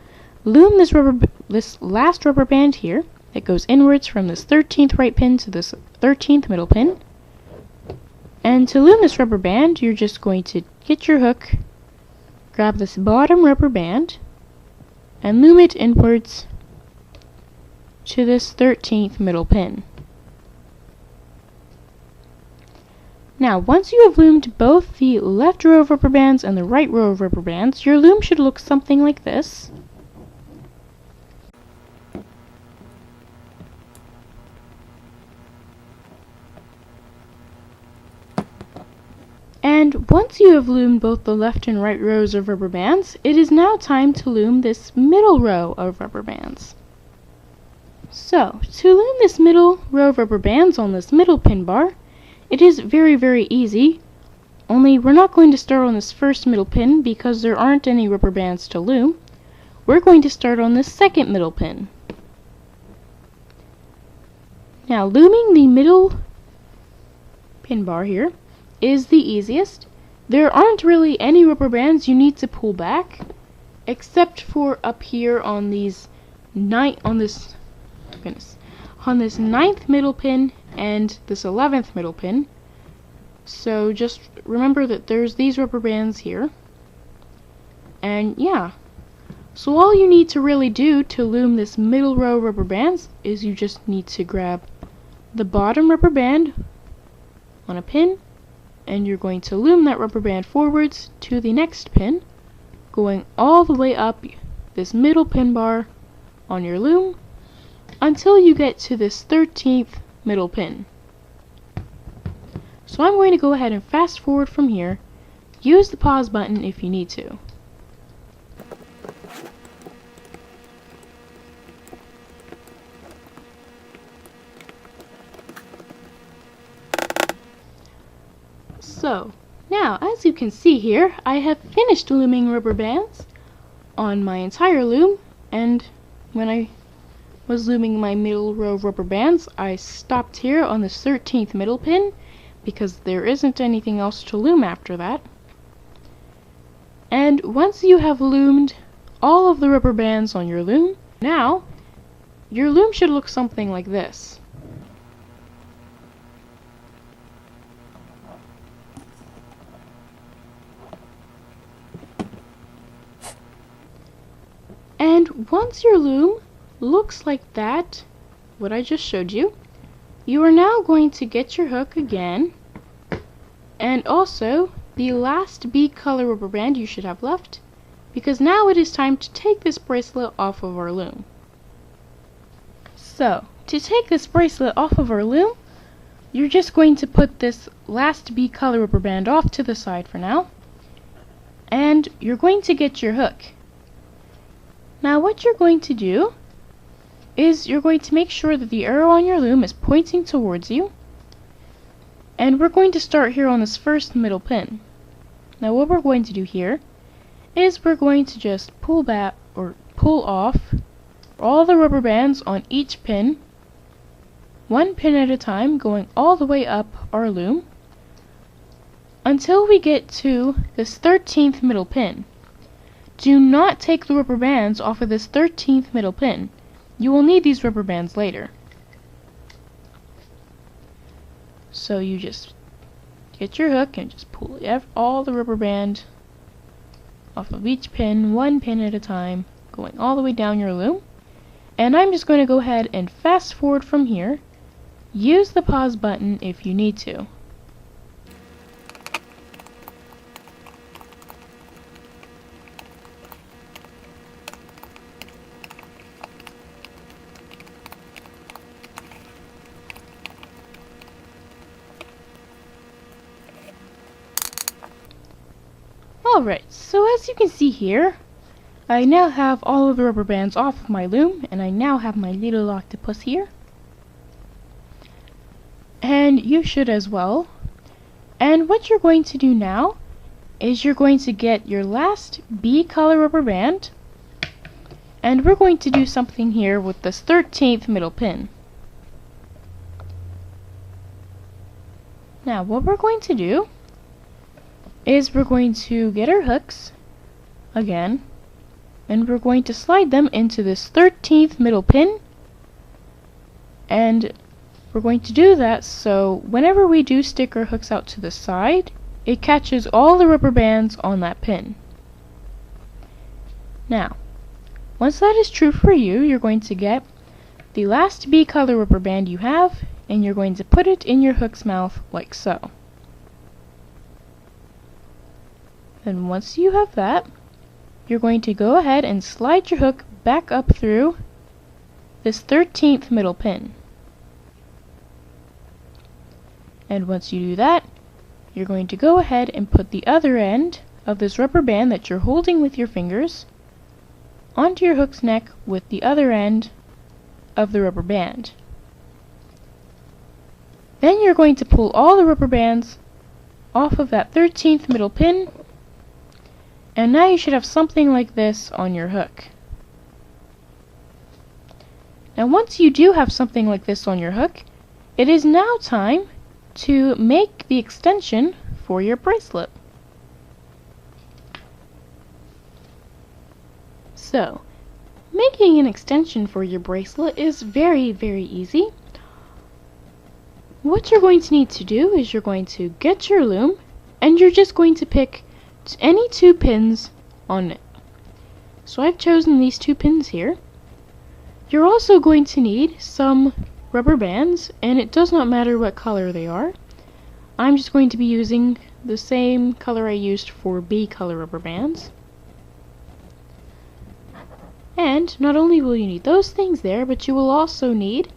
loom this last rubber band here that goes inwards from this 13th right pin to this 13th middle pin. And to loom this rubber band, you're just going to get your hook, grab this bottom rubber band, and loom it inwards to this 13th middle pin. Now, once you have loomed both the left row of rubber bands and the right row of rubber bands, your loom should look something like this. And once you have loomed both the left and right rows of rubber bands, it is now time to loom this middle row of rubber bands. So, to loom this middle row of rubber bands on this middle pin bar, it is very, very easy. Only we're not going to start on this first middle pin because there aren't any rubber bands to loom. We're going to start on this second middle pin. Now, looming the middle pin bar here is the easiest. There aren't really any rubber bands you need to pull back, except for up here on this ninth middle pin and this 11th middle pin. So just remember that there's these rubber bands here. And yeah. So all you need to really do to loom this middle row rubber bands is you just need to grab the bottom rubber band on a pin, and you're going to loom that rubber band forwards to the next pin, going all the way up this middle pin bar on your loom until you get to this 13th middle pin. So I'm going to go ahead and fast forward from here. Use the pause button if you need to. So, now as you can see here, I have finished looming rubber bands on my entire loom, and when I was looming my middle row rubber bands, I stopped here on this 13th middle pin because there isn't anything else to loom after that. And once you have loomed all of the rubber bands on your loom, now your loom should look something like this. And once your loom looks like that, what I just showed you, you are now going to get your hook again, and also the last B color rubber band you should have left, because now it is time to take this bracelet off of our loom. So, to take this bracelet off of our loom, you're just going to put this last B color rubber band off to the side for now, and you're going to get your hook. Now what you're going to do is you're going to make sure that the arrow on your loom is pointing towards you, and we're going to start here on this first middle pin. Now what we're going to do here is we're going to just pull back or pull off all the rubber bands on each pin, one pin at a time, going all the way up our loom until we get to this 13th middle pin. Do not take the rubber bands off of this 13th middle pin. You will need these rubber bands later. So you just get your hook and just pull all the rubber band off of each pin, one pin at a time, going all the way down your loom. And I'm just going to go ahead and fast forward from here. Use the pause button if you need to. Alright, so as you can see here, I now have all of the rubber bands off of my loom, and I now have my little octopus here. And you should as well. And what you're going to do now is you're going to get your last B color rubber band, and we're going to do something here with this 13th middle pin. Now what we're going to do is we're going to get our hooks again, and we're going to slide them into this 13th middle pin, and we're going to do that so whenever we do stick our hooks out to the side, it catches all the rubber bands on that pin. Now, once that is true for you, you're going to get the last B color rubber band you have, and you're going to put it in your hook's mouth like so. Then once you have that, you're going to go ahead and slide your hook back up through this 13th middle pin. And once you do that, you're going to go ahead and put the other end of this rubber band that you're holding with your fingers onto your hook's neck with the other end of the rubber band. Then you're going to pull all the rubber bands off of that 13th middle pin, and now you should have something like this on your hook. Now once you do have something like this on your hook, it is now time to make the extension for your bracelet. So, making an extension for your bracelet is very, very easy. What you're going to need to do is you're going to get your loom, and you're just going to pick any 2 pins on it. So I've chosen these 2 pins here. You're also going to need some rubber bands, and it does not matter what color they are. I'm just going to be using the same color I used for B color rubber bands. And not only will you need those things there, but you will also need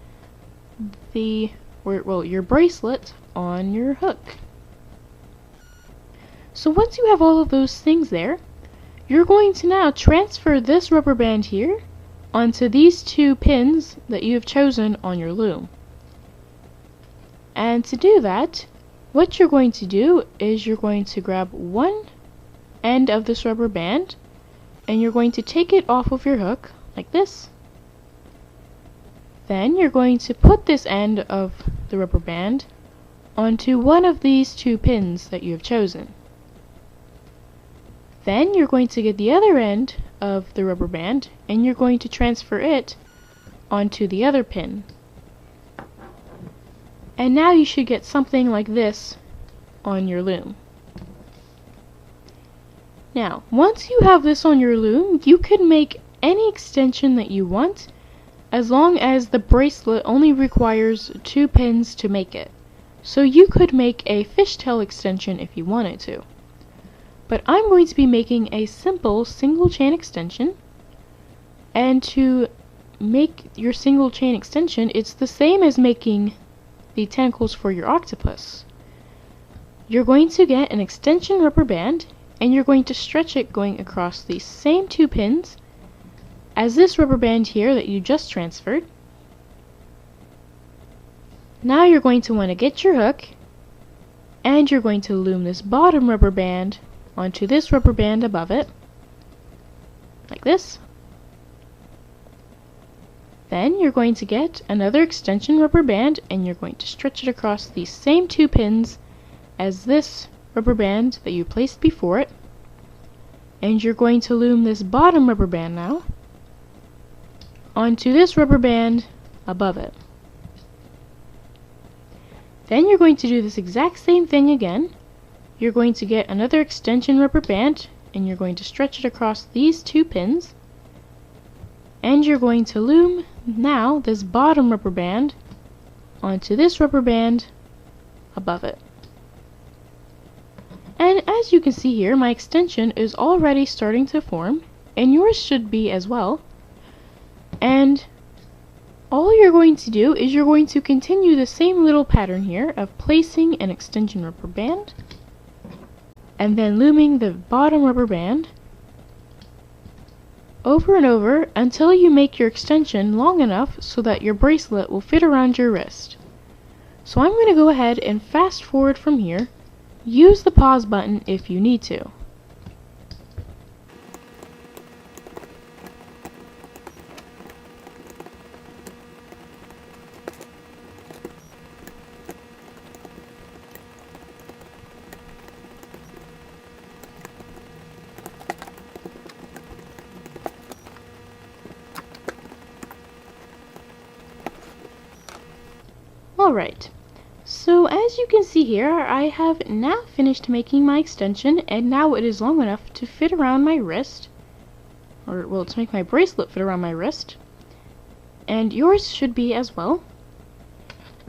your bracelet on your hook. So once you have all of those things there, you're going to now transfer this rubber band here onto these 2 pins that you have chosen on your loom. And to do that, what you're going to do is you're going to grab one end of this rubber band, and you're going to take it off of your hook like this. Then you're going to put this end of the rubber band onto one of these 2 pins that you have chosen. Then you're going to get the other end of the rubber band, and you're going to transfer it onto the other pin. And now you should get something like this on your loom. Now, once you have this on your loom, you can make any extension that you want, as long as the bracelet only requires 2 pins to make it. So you could make a fishtail extension if you wanted to. But I'm going to be making a simple single chain extension, and to make your single chain extension, it's the same as making the tentacles for your octopus. You're going to get an extension rubber band, and you're going to stretch it going across these same 2 pins as this rubber band here that you just transferred. Now you're going to want to get your hook, and you're going to loom this bottom rubber band onto this rubber band above it, like this. Then you're going to get another extension rubber band, and you're going to stretch it across these same 2 pins as this rubber band that you placed before it, and you're going to loom this bottom rubber band now onto this rubber band above it. Then you're going to do this exact same thing again. You're going to get another extension rubber band, and you're going to stretch it across these 2 pins, and you're going to loom now this bottom rubber band onto this rubber band above it. And as you can see here, my extension is already starting to form, and yours should be as well. And all you're going to do is you're going to continue the same little pattern here of placing an extension rubber band, and then looming the bottom rubber band over and over until you make your extension long enough so that your bracelet will fit around your wrist. So I'm going to go ahead and fast forward from here. Use the pause button if you need to. Alright, so as you can see here, I have now finished making my extension, and now it is long enough to fit around my wrist, or well, to make my bracelet fit around my wrist, and yours should be as well.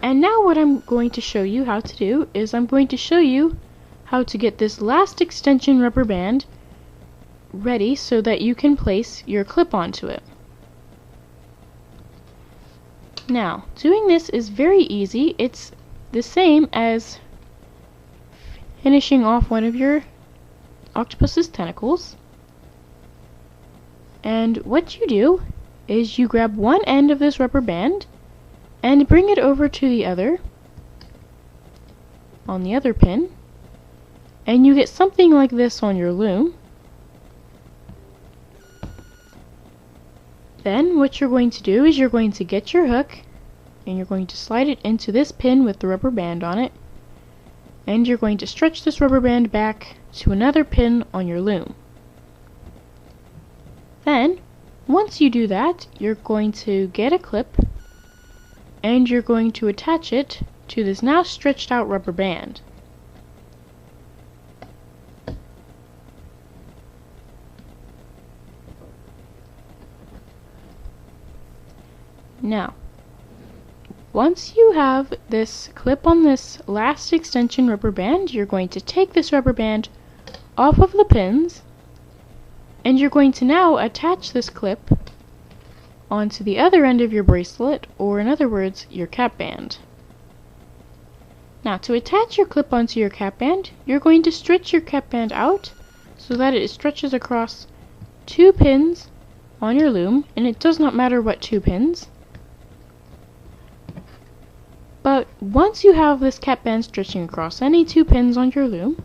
And now what I'm going to show you how to do is I'm going to show you how to get this last extension rubber band ready so that you can place your clip onto it. Now, doing this is very easy. It's the same as finishing off one of your octopus's tentacles. And what you do is you grab one end of this rubber band and bring it over to the other on the other pin, and you get something like this on your loom. Then what you're going to do is you're going to get your hook and you're going to slide it into this pin with the rubber band on it, and you're going to stretch this rubber band back to another pin on your loom. Then once you do that, you're going to get a clip and you're going to attach it to this now stretched out rubber band. Now, once you have this clip on this last extension rubber band, you're going to take this rubber band off of the pins and you're going to now attach this clip onto the other end of your bracelet, or in other words, your cap band. Now, to attach your clip onto your cap band, you're going to stretch your cap band out so that it stretches across 2 pins on your loom, and it does not matter what 2 pins. But once you have this cap band stretching across any 2 pins on your loom,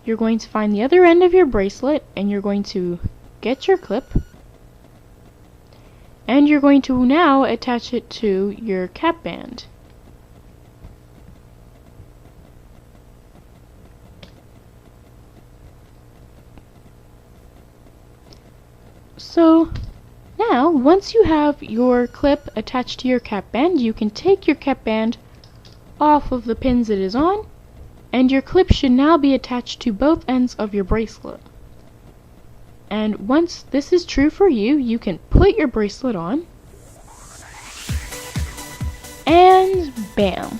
you're going to find the other end of your bracelet and you're going to get your clip and you're going to now attach it to your cap band. So now, once you have your clip attached to your cap band, you can take your cap band off of the pins it is on, and your clip should now be attached to both ends of your bracelet. And once this is true for you, you can put your bracelet on, and bam!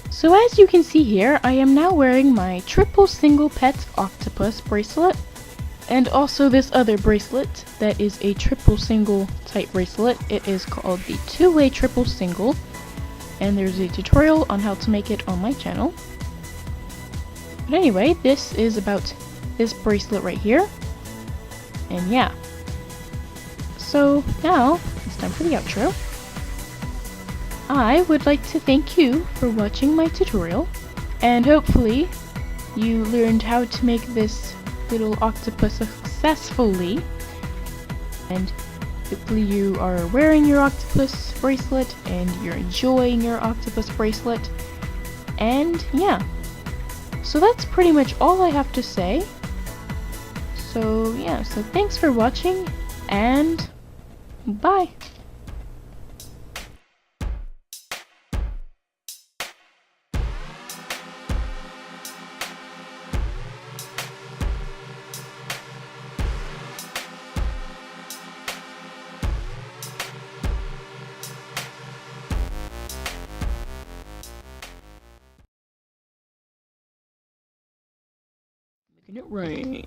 So as you can see here, I am now wearing my triple single pet octopus bracelet, and also this other bracelet that is a triple single type bracelet. It is called the two-way triple single, and there's a tutorial on how to make it on my channel. But anyway, this is about this bracelet right here, and yeah. So now it's time for the outro. I would like to thank you for watching my tutorial, and hopefully you learned how to make this little octopus successfully, and hopefully you are wearing your octopus bracelet and you're enjoying your octopus bracelet. And yeah, so that's pretty much all I have to say. So yeah, so thanks for watching and bye. Making it rain.